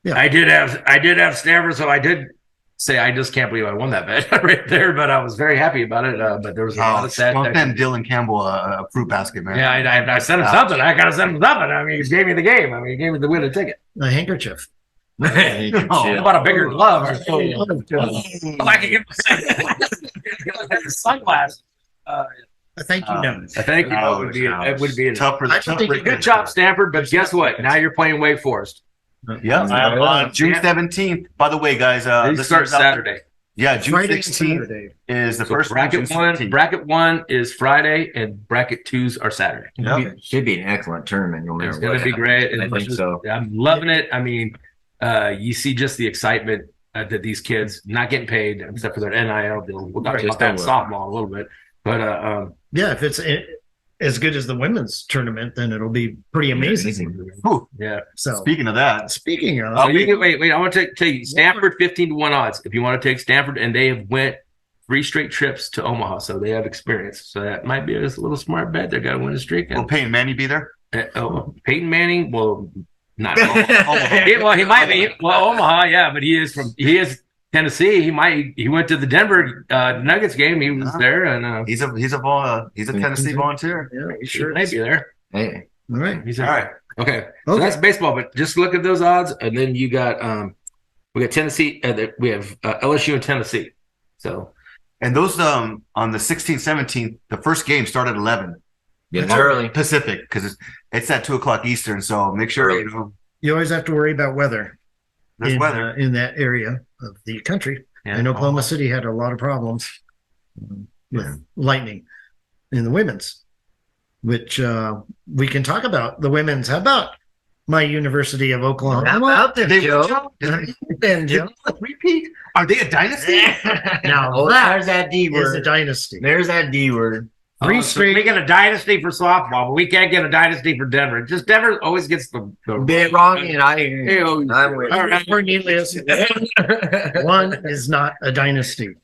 I did have Stanford, so I did say I just can't believe I won that bet right there, but I was very happy about it. But there was a lot of sad. Don't send Dylan Campbell a fruit basket, man. Yeah, I sent him something. I gotta send him something. I mean, he gave me the game. I mean, he gave me the winning ticket. A handkerchief. How about a bigger glove? I can get my sunglasses. A thank you note. A thank you note would be tough for the good job, Stanford. But guess what? Now you're playing Wake Forest. Yeah, on June 17th. By the way, guys, this starts Saturday. Yeah, June 16th is the first bracket one. Bracket 1 is Friday, and bracket 2s are Saturday. Should be an excellent tournament. No matter it's going to be great. I think so. I'm loving it. I mean, you see just the excitement that these kids not getting paid except for their NIL deal. We'll talk about that in softball a little bit, but if it's as good as the women's tournament, then it'll be pretty amazing. Yeah. So speaking of that, wait. I want to tell you, Stanford 15-1 odds. If you want to take Stanford, and they have went 3 straight trips to Omaha, so they have experience. So that might be a little smart bet. They're going to win a streak. Will Peyton Manning be there? Peyton Manning, well, not Omaha. He might be. Well, Omaha, yeah, but he is Tennessee. He went to the Denver Nuggets game. He was there, and he's a Tennessee volunteer. Yeah, he sure may be there. Hey, all right. He's there. All right. Okay. So that's baseball, but just look at those odds, and then you got we got Tennessee. We have LSU and Tennessee. So And those on the 16th, 17th, the first game started at 11 Getting early. Pacific because it's at 2 o'clock Eastern. So make sure Early. you know You always have to worry about weather. there's weather. In that area of the country. Yeah. And Oklahoma City had a lot of problems with lightning in the women's, which we can talk about. The women's. How about my University of Oklahoma? How about them, They- Joe? Then, Joe. Repeat? Are they a dynasty? Now Oh, that there's that D is a word. dynasty. There's that D word. Three So we straight. get a dynasty for softball, but we can't get a dynasty for Denver. Just Denver always gets the Bit wrong, and I hear Hey, you. oh, I'm with all right. Cornelius. One is not a dynasty.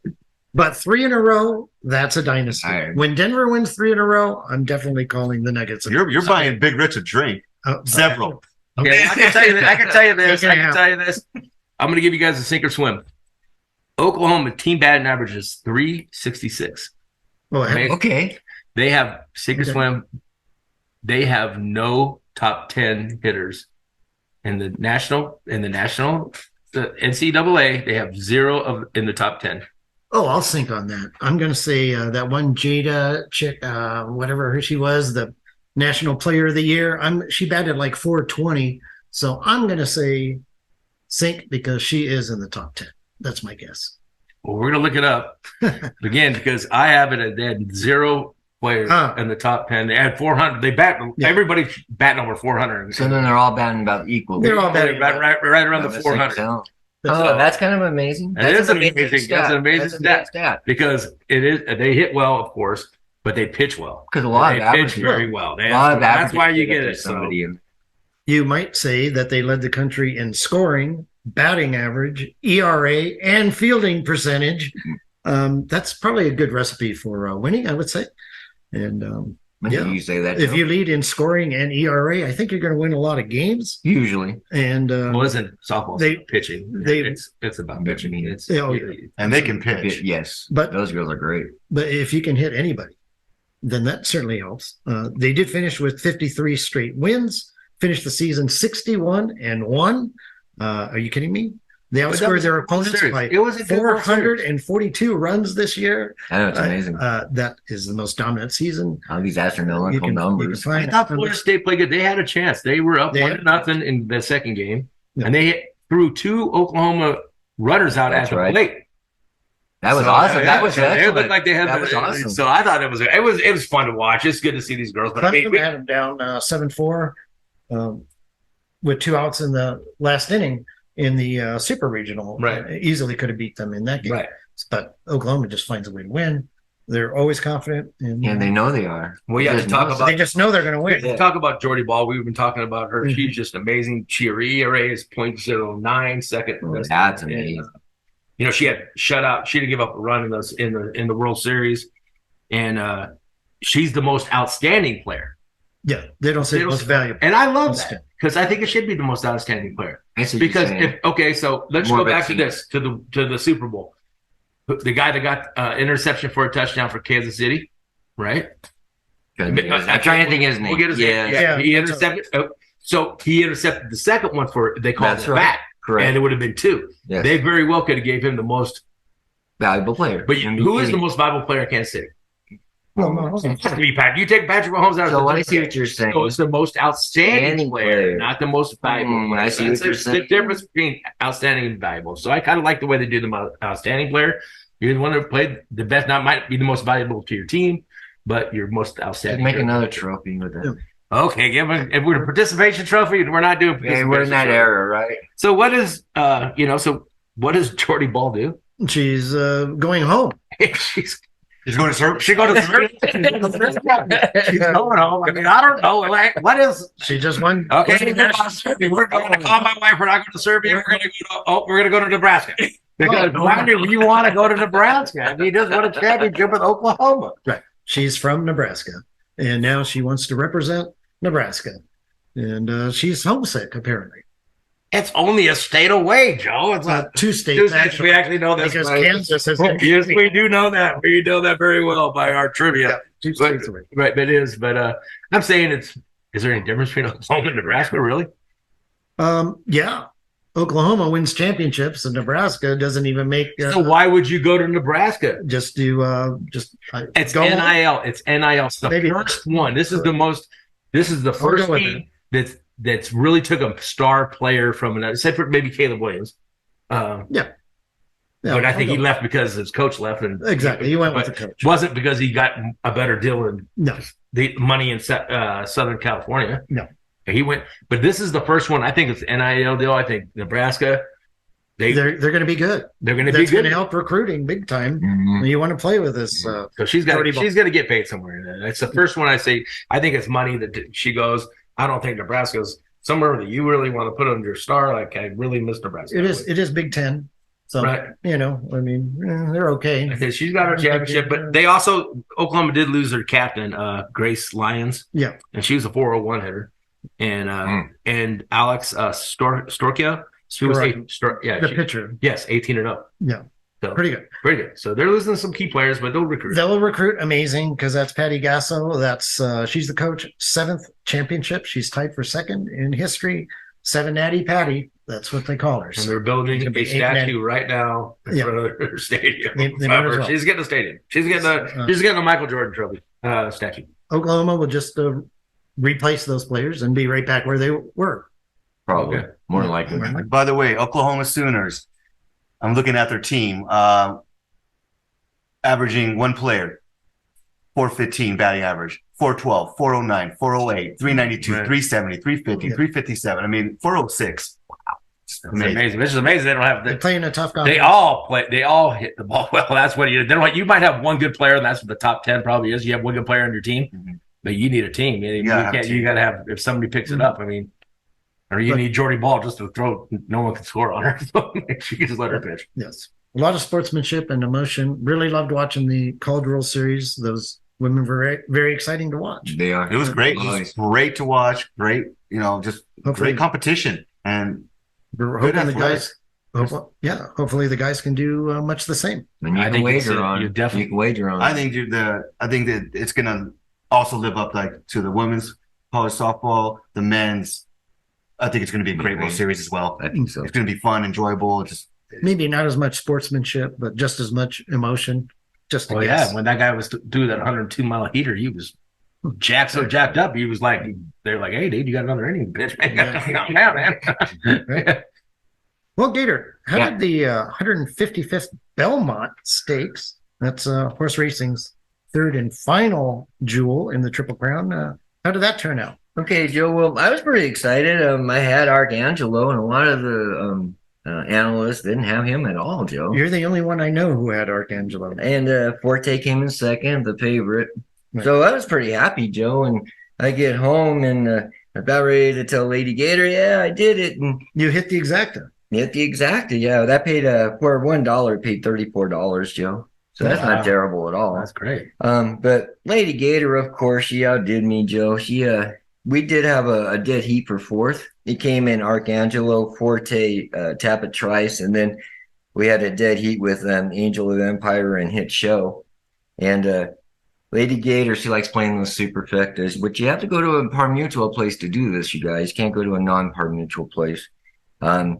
But 3 in a row, that's a dynasty. All right. When Denver wins 3 in a row, I'm definitely calling the Nuggets. You're buying Big Rich a drink. Several. Okay, I can tell you this. I can tell you this. Okay, I can tell you this. I'm going to give you guys a sink or swim. Oklahoma team batting average is 366. Well, Okay. Okay. They have sink or Okay. swim. They have no top 10 hitters in the national. The NCAA. They have 0 in the top 10. oh, I'll sink on that. I'm going to say that one Jada chick, whatever she was, the National Player of the Year. She batted like 420. So I'm going to say sink because she is in the top 10. That's my guess. Well, we're going to look it up again because I have it. They had 0 players in the top 10. They had 400. They bat. Yeah. Everybody's batting over 400. So then they're all batting about equal. They're all batting right around the 400. Oh, that's kind of amazing. It is an amazing. That's stat. an amazing That's a big stat. Because it is. They hit well, of course, but they pitch well. Because a lot They of pitch averages. very well. A lot of That's averages why you get get to it. So. somebody in. You might say that they led the country in scoring, batting average, ERA, and fielding percentage. That's probably a good recipe for winning, I would say. And When Yeah. you say that, if Joe? you lead in scoring and ERA, I think you're going to win a lot of games. Usually. And Well, listen, softball's They- pitching. they- It's about pitching. It's Yeah, And they can pitch. Yes. But- those girls are great. but if you can hit anybody, then that certainly helps. They did finish with 53 straight wins, finished the season 61-1. Are you kidding me? They But that outscored was their a good opponents series. by It was a good World Series. 442 runs this year. I know it's amazing. That is the most dominant season. All these You astronomical can numbers. find I thought Florida State played good. They had a chance. They were up They 1-0 in the second game, Yeah. and they threw 2 Oklahoma runners out That's at the right. plate. That was So, awesome. yeah, That was They excellent. looked like they had. That was awesome. So I thought it was fun to watch. It's good to see these girls. But I mean, Clemson had them down 7-4 with 2 outs in the last inning in the super regional. Right. Easily could have beat them in that game. right. But Oklahoma just finds a way to win. They're always confident. And And they know they are. Well, yeah, They to talk know. about they just know they're going to win. Let's talk about Jordy Ball. We've been talking about her. Mhm. She's just amazing. Her ERA is .09, second. best. That's And, amazing. you know, she had shutout. She didn't give up a run in the World Series, and she's the most outstanding player. Yeah, they don't say They don't most say- valuable. And I love that because I think it should be the most outstanding player. I see what you're Because saying. so let's More go back to vaccine. the Super Bowl. The guy that got interception for a touchdown for Kansas City, right? I'm trying to think of his name. We'll get his name. Yeah, He that's intercepted. So he intercepted the second one they called That's it right. back, Correct. and it would have been 2. Yes. They very well could have gave him the most. Valuable player. But who is the most valuable player in Kansas City? Well, no, It has to be Pat. You take Patrick Mahomes out So of what the I see what you're saying. So it's the most outstanding Outstanding player, player. not the most valuable player. I see what That's you're the saying. difference between outstanding and valuable. So I kind of like the way they do the outstanding player. You're the one that played the best, not might be the most valuable to your team, but you're most outstanding. Make another trophy with that. Okay, if we're a participation trophy, we're not doing Hey, we're in that trophy. era, right? So what is so what does Jordy Ball do? she's going home. She's He's going to serve. she go to she's going home. I mean, I don't know. Like, what is She just won. okay? We're going to call my wife. We're not going to Serbia. We're going to go to Nebraska. Because why do you want to go to Nebraska? He just won a championship with Oklahoma. She's from Nebraska, and now she wants to represent Nebraska. And she's homesick, apparently. It's only a state away, Joe. It's not 2 states, we actually, actually know this. because right? Kansas has Yes, we do know that. We know that very well by our trivia. 2 states away. Right, but it is. But I'm saying is there any difference between Oklahoma and Nebraska, really? Yeah. Oklahoma wins championships and Nebraska doesn't even make. So why would you go to Nebraska? Just do It's go NIL. It's NIL. It's the Maybe. first one. This is the most. This is the I'll first go with team that's really took a star player from another, except for maybe Caleb Williams. Yeah, But I I'll think go he left because his coach left, and Exactly, he went with but the coach. Wasn't because he got a better deal than No, the money in Southern California. No. He went, but this is the first one. I think it's NIL deal. I think Nebraska. they're going to be good. They're going to be That's going good. to help recruiting big time. Mhm. You want to play with this. So she's got Jody Ball. she's going to get paid somewhere. That's the first one I say. I think it's money that she goes. I don't think Nebraska's somewhere that you really want to put on your star. Like I really miss Nebraska. It is Big Ten. So Right. they're okay. I think she's got her championship, but they also Oklahoma did lose their captain, Grace Lyons. Yeah. And she was a 401 hitter. And Alex Storkia. She was Correct. The she, pitcher. yes, 18 and up. Yeah. So Pretty good. pretty good. So they're losing some key players, but they'll recruit. They'll recruit amazing because that's Patty Gasso. That's she's the coach. 7th championship. She's tied for 2nd in history. 7 Natty Patty. That's what they call her. And they're building It's gonna a be 8 statue right now in Yeah. front of their stadium. They might as well. She's getting a stadium. She's getting a Michael Jordan trophy statue. Oklahoma will just replace those players and be right back where they were. Probably. Okay. More likely. By the way, Oklahoma Sooners, I'm looking at their team, averaging one player, 415 batting average, 412, 409, 408, 392, Right. 370, 350, Yeah. 357. I mean, 406. Wow. It's Amazing. amazing. This is amazing. They don't have They're playing a tough They competition. all play. They all hit the ball well. That's what you. They don't. You might have one good player, and that's what the top 10 probably is. You have one good player on your team, Mhm. but you need a team. You gotta have a can't. team. You got to have if somebody picks it up. I mean, or you need Jordy Ball just to throw. No one can score on her. So she can just let her pitch. Yes. A lot of sportsmanship and emotion. Really loved watching the Caldwell series. Those women were very, very exciting to watch. They are. It was great. It was great to watch. Great, just Hopefully, great competition. And we're good hoping the athletics. guys. Hopefully the guys can do much the same. And you I can think it's wager a- on. you definitely- You can wager on. I think that it's gonna also live up to the women's college softball, the men's. I think it's gonna be a great World Series as well. I think so. It's gonna be fun, enjoyable. Just Maybe not as much sportsmanship, but just as much emotion. Just to Well, guess. yeah. When that guy was doing that 102-mile heater, he was jacked up. He was like, they're like, "Hey, dude, you got another inning, bitch. Calm down, man." Well, Gator, how Yeah. did the 155th Belmont Stakes, that's horse racing's third and final jewel in the Triple Crown, how did that turn out? Okay, Joe. Well, I was pretty excited. I had Arcangelo, and a lot of the analysts didn't have him at all, Joe. You're the only one I know who had Arcangelo. And Forte came in second, the favorite. Right. So I was pretty happy, Joe. And I get home and about ready to tell Lady Gator, yeah, I did it. And You hit the exacta. hit the exacta. Yeah, that paid for $1, it paid $34, Joe. So that's Wow. not terrible at all. That's great. But Lady Gator, of course, she outdid me, Joe. We did have a dead heat for fourth. It came in Arcangelo, Forte, Tapit Trice, and then we had a dead heat with Angel of Empire and Hit Show. And Lady Gator, she likes playing those superfectas, but you have to go to a par mutual place to do this, you guys. You can't go to a non-par mutual place.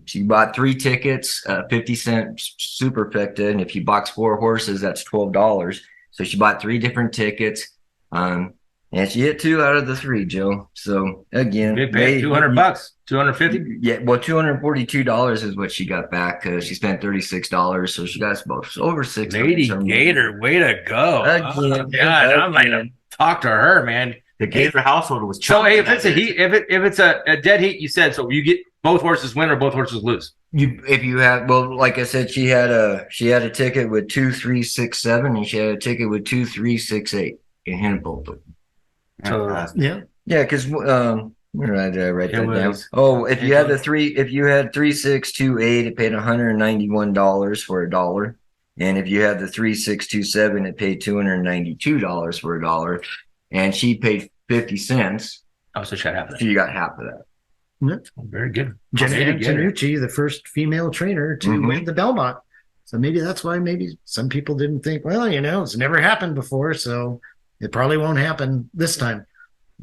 She bought 3 tickets, 50-cent superfecta, and if you box 4 horses, that's $12. So she bought 3 different tickets. And she hit 2 out of the 3, Joe. So again, Big pay, $200, $250. Yeah, well, $242 is what she got back. She spent $36, so she got over $600. Lady Gator, way to go! Again, Oh, God, I'm like to talk to her, man. the Gator household was. So hey, if chomping it's a at it. heat, if it's a dead heat, you said so. You get both horses win or both horses lose. If you have, well, like I said, she had a ticket with 2, 3, 6, 7, and she had a ticket with 2, 3, 6, 8. And hit both of them. Fantastic. Yeah. Yeah, because where did I write It that down? was- Oh, if you had 3, 6, 2, 8, it paid $191 for $1. And if you had the 3, 6, 2, 7, it paid $292 for $1. And she paid 50 cents. Oh, so shut up. So you got half of that. Very good. Jenna Lady Gator. Antonucci, the first female trainer to Mhm. win the Belmont. So maybe that's why maybe some people didn't think, well, it's never happened before, so it probably won't happen this time.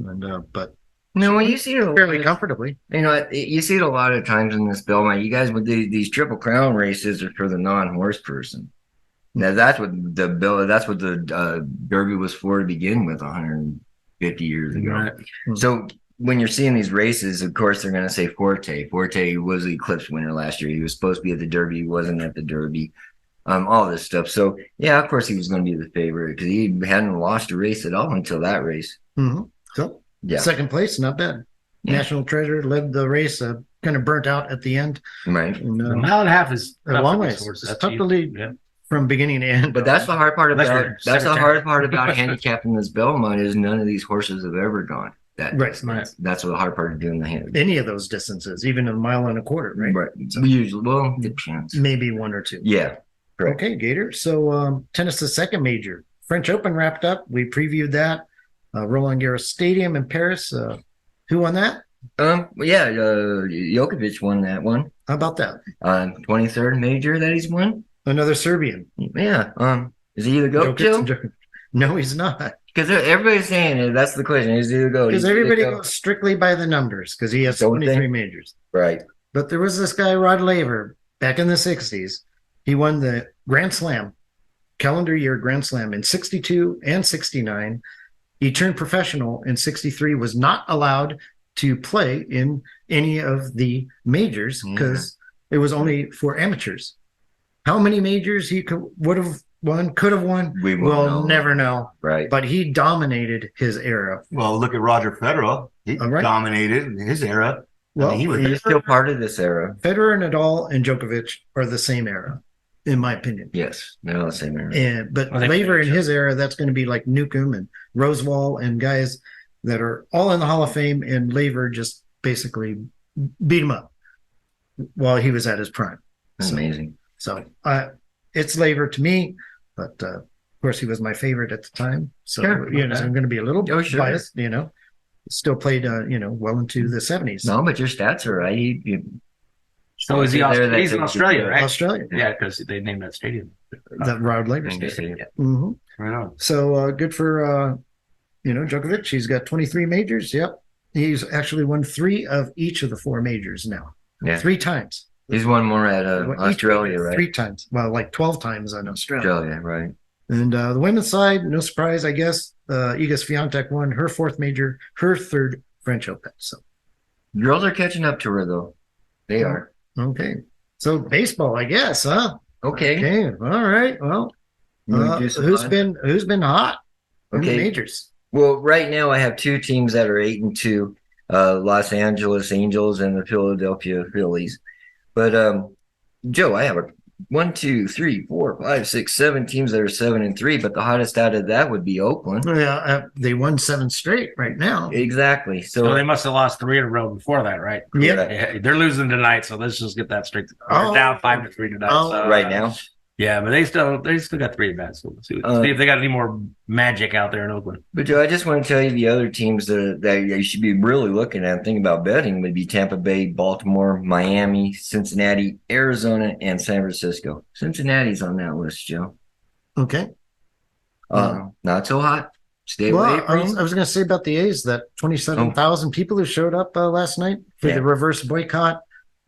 And but No, you see it fairly comfortably. You know, you see it a lot of times in this Belmont. You guys with these Triple Crown races are for the non-horse person. Now that's what the Derby was for to begin with 150 years ago. Right. So when you're seeing these races, of course they're going to say Forte. Forte was the Eclipse winner last year. He was supposed to be at the Derby, he wasn't at the Derby. All this stuff. So yeah, of course he was going to be the favorite because he hadn't lost a race at all until that race. So Yeah, second place, not bad. Yeah. National Treasure led the race, kind of burnt out at the end. right. And, A mile and a half is a tough long for way. these horses. It's That's tough to lead yeah. from beginning to end. But that's the hard part Unless about you're that's the secretary. hard part about handicapping this Belmont is none of these horses have ever gone that Right. distance. Right. That's the hard part of doing the hand. Any of those distances, even a mile and a quarter, right? Right. We usually depends. Maybe one or two. Yeah. Correct. Okay, Gator. So tennis's second major, French Open wrapped up. We previewed that. Roland Garros Stadium in Paris. Who won that? Yeah, Djokovic won that one. How about that? 23rd major that he's won. Another Serbian. Yeah. Is he the GOAT, Joe? No, he's not. Because everybody's saying it. That's the question. Is he the GOAT? Because everybody goes strictly by the numbers because he has Don't 23 they? majors. Right. But there was this guy, Rod Laver, back in the 60s. He won the Grand Slam, calendar year Grand Slam in 62 and 69. He turned professional in 63, was not allowed to play in any of the majors because it was only for amateurs. How many majors he could have won? We won't We'll know. never know. Right. But he dominated his era. Well, look at Roger Federer. He All right. dominated his era. Well, he was He's still part of this era. Federer, Nadal, and Djokovic are the same era, in my opinion. Yes. They're all the same era. But Well, they Laver in finished his era, that's going to be like Newcomb and Rosewall and guys that are all in the Hall of Fame, and Laver just basically beat him up while he was at his prime. That's So- amazing. So it's Laver to me, but of course he was my favorite at the time. So Sure. I'm going to be a little Oh, sure. biased. Still played well into the 70s. No, but your stats are right. So is he There, he's in Australia, right? Australia, Yeah, because they named that stadium. that Rod Laver I Stadium. understand. hmm Right on. So good for Djokovic. He's got 23 majors. Yep. He's actually won 3 of each of the 4 majors now. Yeah. 3 times. He's won more at Each Australia, major, right? 3 times. Well, like 12 times on Australia. Australia, right? And the women's side, no surprise, I guess. Iga Swiatek won her 4th major, her 3rd French Open. So Girls are catching up to her, though. They are. okay. So baseball, I guess, huh? Okay. Okay. All right. Well, You wanna do some who's fun? been hot in the Okay. majors? Well, right now I have 2 teams that are 8-2, Los Angeles Angels and the Philadelphia Phillies. But Joe, I have 7 teams that are 7-3. But the hottest out of that would be Oakland. Yeah, they won 7 straight right now. Exactly. So So they must have lost 3 in a row before that, right? Yep. Yeah, they're losing tonight, so let's just get that straight. Oh. They're down 5-3 tonight. Oh. so, right now, Yeah, but they still got 3 at bats. So let's see if they got any more magic out there in Oakland. but Joe, I just want to tell you the other teams that you should be really looking at, thinking about betting, would be Tampa Bay, Baltimore, Miami, Cincinnati, Arizona, and San Francisco. Cincinnati's on that list, Joe. Okay. Not so hot. Stay Well, away I from. was going to say about the A's that 27,000 people who showed up last night for Yeah. the reverse boycott.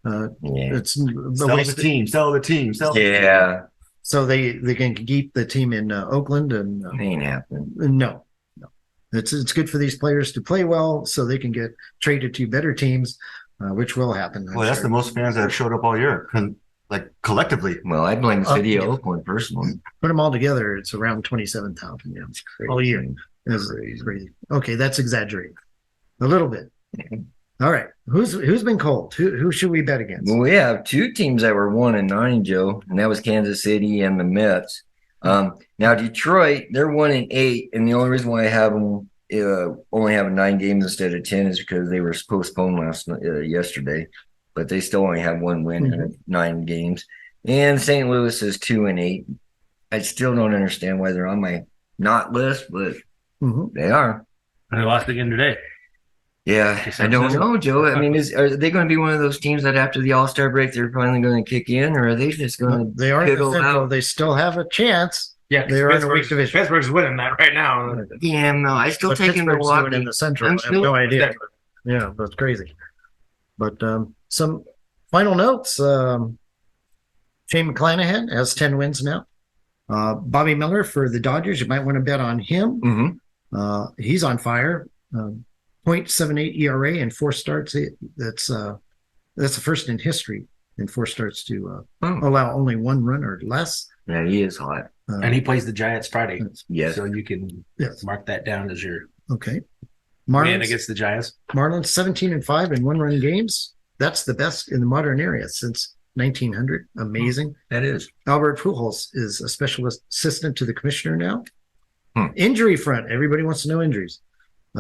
Yeah. It's the sell waste. the team. Sell the team. Sell the team. Yeah. So they can keep the team in Oakland and Ain't happening. no. It's good for these players to play well so they can get traded to better teams, which will happen. I'm Well, that's sure. the most fans that have showed up all year, like collectively. Well, I blame the city of Yeah. Oakland personally. Put them all together, it's around 27,000. Yeah, all year. That's crazy. Okay, that's exaggerating a little bit. All right, who's been cold? Who should we bet against? Well, we have 2 teams that were 1-9, Joe, and that was Kansas City and the Mets. Now Detroit, they're 1-8, and the only reason why I have them only having 9 games instead of 10 is because they were postponed yesterday, but they still only have 1 win in 9 games. And St. Louis is 2-8. I still don't understand why they're on my not list, but Mhm. they are. And they lost again today. Yeah, I don't know, Joe. I mean, are they going to be one of those teams that after the All-Star break they're finally going to kick in, or are they just going to? They are in the piddle Central. out? They still have a chance. Yeah, They are in a weak division. Pittsburgh's winning that right now. Yeah, no, I still But take Pittsburgh's doing Milwaukee. in the Central. I'm I have no still- idea. Yeah, that's crazy. But some final notes. Shane McClanahan has 10 wins now. Bobby Miller for the Dodgers. You might want to bet on him. Mm-hmm. He's on fire. 0.78 ERA and 4 starts. That's the first in history in 4 starts to allow only 1 run or less. Yeah, he is hot. And he plays the Giants Friday. Yes. So you can mark that down as your Okay. win against the Giants. Marlins 17-5 in 1-run games. That's the best in the modern era since 1900. Amazing. That is. Albert Pujols is a special assistant to the commissioner now. Injury front. Everybody wants to know injuries.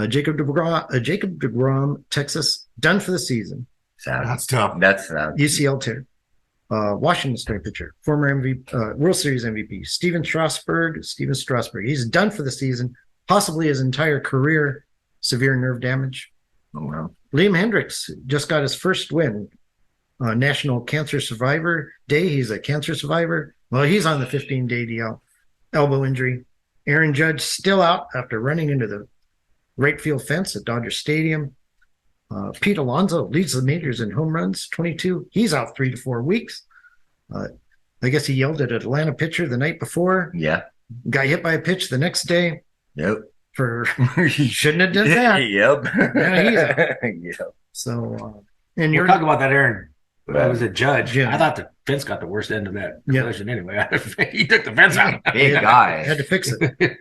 Jacob DeGrom, Texas, done for the season. Sad. That's tough. That's sad. UCL tear. Washington starting pitcher, former MVP, World Series MVP, Steven Strasburg. He's done for the season, possibly his entire career. Severe nerve damage. Oh, wow. Liam Hendricks just got his first win. National Cancer Survivor Day. He's a cancer survivor. Well, he's on the 15-day DL. Elbow injury. Aaron Judge still out after running into the right field fence at Dodger Stadium. Pete Alonso leads the majors in home runs, 22. He's out 3 to 4 weeks. I guess he yelled at an Atlanta pitcher the night before. Yeah. Got hit by a pitch the next day. Yep. He shouldn't have done that. Yep. Yep. So, and We'll you're talk about that, Aaron. I was a judge. Yeah. I thought the fence got the worst end of that collision anyway. He took the fence out. Big guy. had to fix it.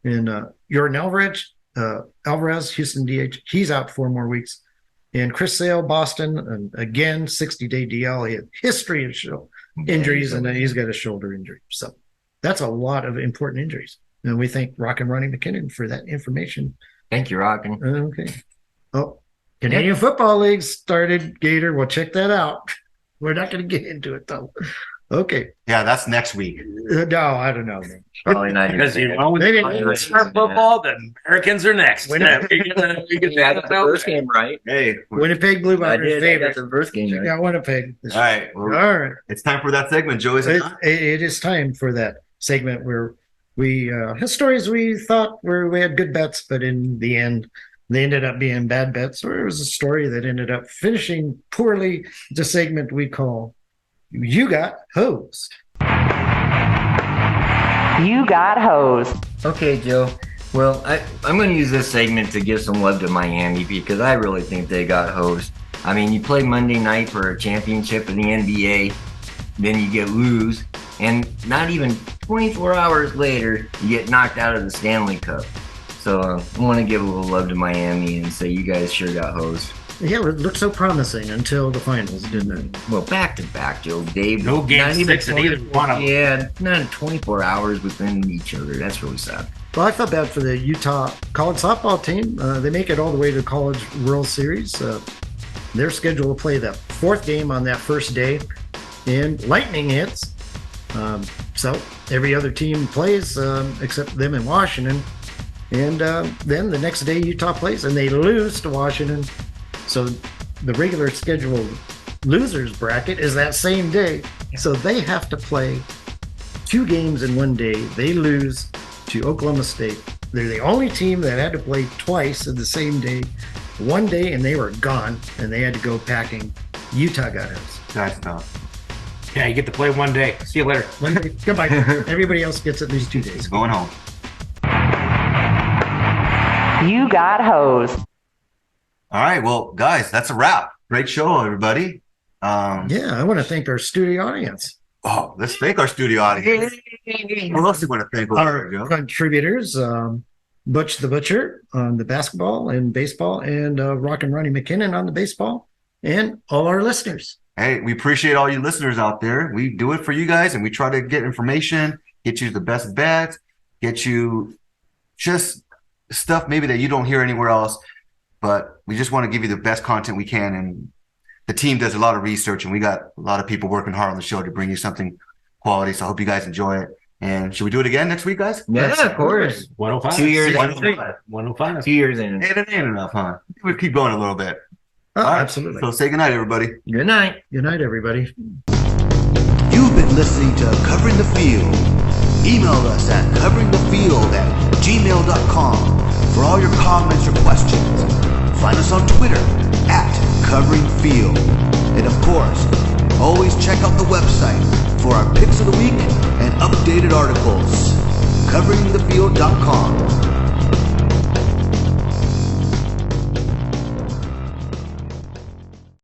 And Jordan Alvarez, Houston DH, he's out 4 more weeks. And Chris Sale, Boston, and again, 60-day DL. He had history of injuries, and then he's got a shoulder injury. So that's a lot of important injuries. And we thank Rockin' Ronnie McKinnon for that information. Thank you, Rockin. Okay. Oh, Canadian Football League started, Gator. We'll check that out. We're not going to get into it, though. Okay. Yeah, that's next week. No, I don't know, man. Probably not Because even. maybe Maybe- football, the Americans are next. Wait I got the first game right. Hey, Winnipeg Blue I Bombers did. I got favorite. the first game Check right. out Winnipeg. all right. All right. It's time for that segment, Joe. Is it not? It is time for that segment where we have stories we thought we had good bets, but in the end, they ended up being bad bets, or it was a story that ended up finishing poorly. It's a segment we call You Got Hosed. You got hosed. Okay, Joe. Well, I'm going to use this segment to give some love to Miami because I really think they got hosed. I mean, you play Monday night for a championship in the NBA, then you get lose, and not even 24 hours later, you get knocked out of the Stanley Cup. So I want to give a little love to Miami and say you guys sure got hosed. Yeah, it looked so promising until the finals, didn't it? Well, back to back, Joe. Dave. No game not even 6 in either one of them. Yeah, not 24 hours within each other. That's really sad. Well, I felt bad for the Utah college softball team. They make it all the way to the College World Series. They're scheduled to play the 4th game on that first day, and lightning hits. So every other team plays except them in Washington. And then the next day Utah plays, and they lose to Washington. So the regular scheduled losers bracket is that same day. So they have to play 2 games in one day. They lose to Oklahoma State. They're the only team that had to play twice in the same day, one day, and they were gone, and they had to go packing. Utah got us. That's tough. Yeah, you get to play one day. See you later. One day. Goodbye. Everybody else gets at least 2 days. He's going home. You got hosed. All right. Well, guys, that's a wrap. Great show, everybody. Yeah, I want to thank our studio audience. Oh, let's thank our studio audience. Who else do you want to thank? Our Joe? contributors, Butch the Butcher on the basketball and baseball, and Rockin' Ronnie McKinnon on the baseball, and all our listeners. Hey, we appreciate all you listeners out there. We do it for you guys, and we try to get information, get you the best bets, get you just stuff maybe that you don't hear anywhere else. But we just want to give you the best content we can. And the team does a lot of research, and we got a lot of people working hard on the show to bring you something quality. So I hope you guys enjoy it. And should we do it again next week, guys? Yeah, of course. 105. 2 years in. 105. 2 years in. It ain't enough, huh? We'll keep going a little bit. Oh, All right. absolutely. So say goodnight, everybody. Good night. Good night, everybody. You've been listening to Covering the Field. Email us at coveringthefield@gmail.com for all your comments or questions. Find us on Twitter at Covering Field. And of course, always check out the website for our picks of the week and updated articles. CoveringTheField.com.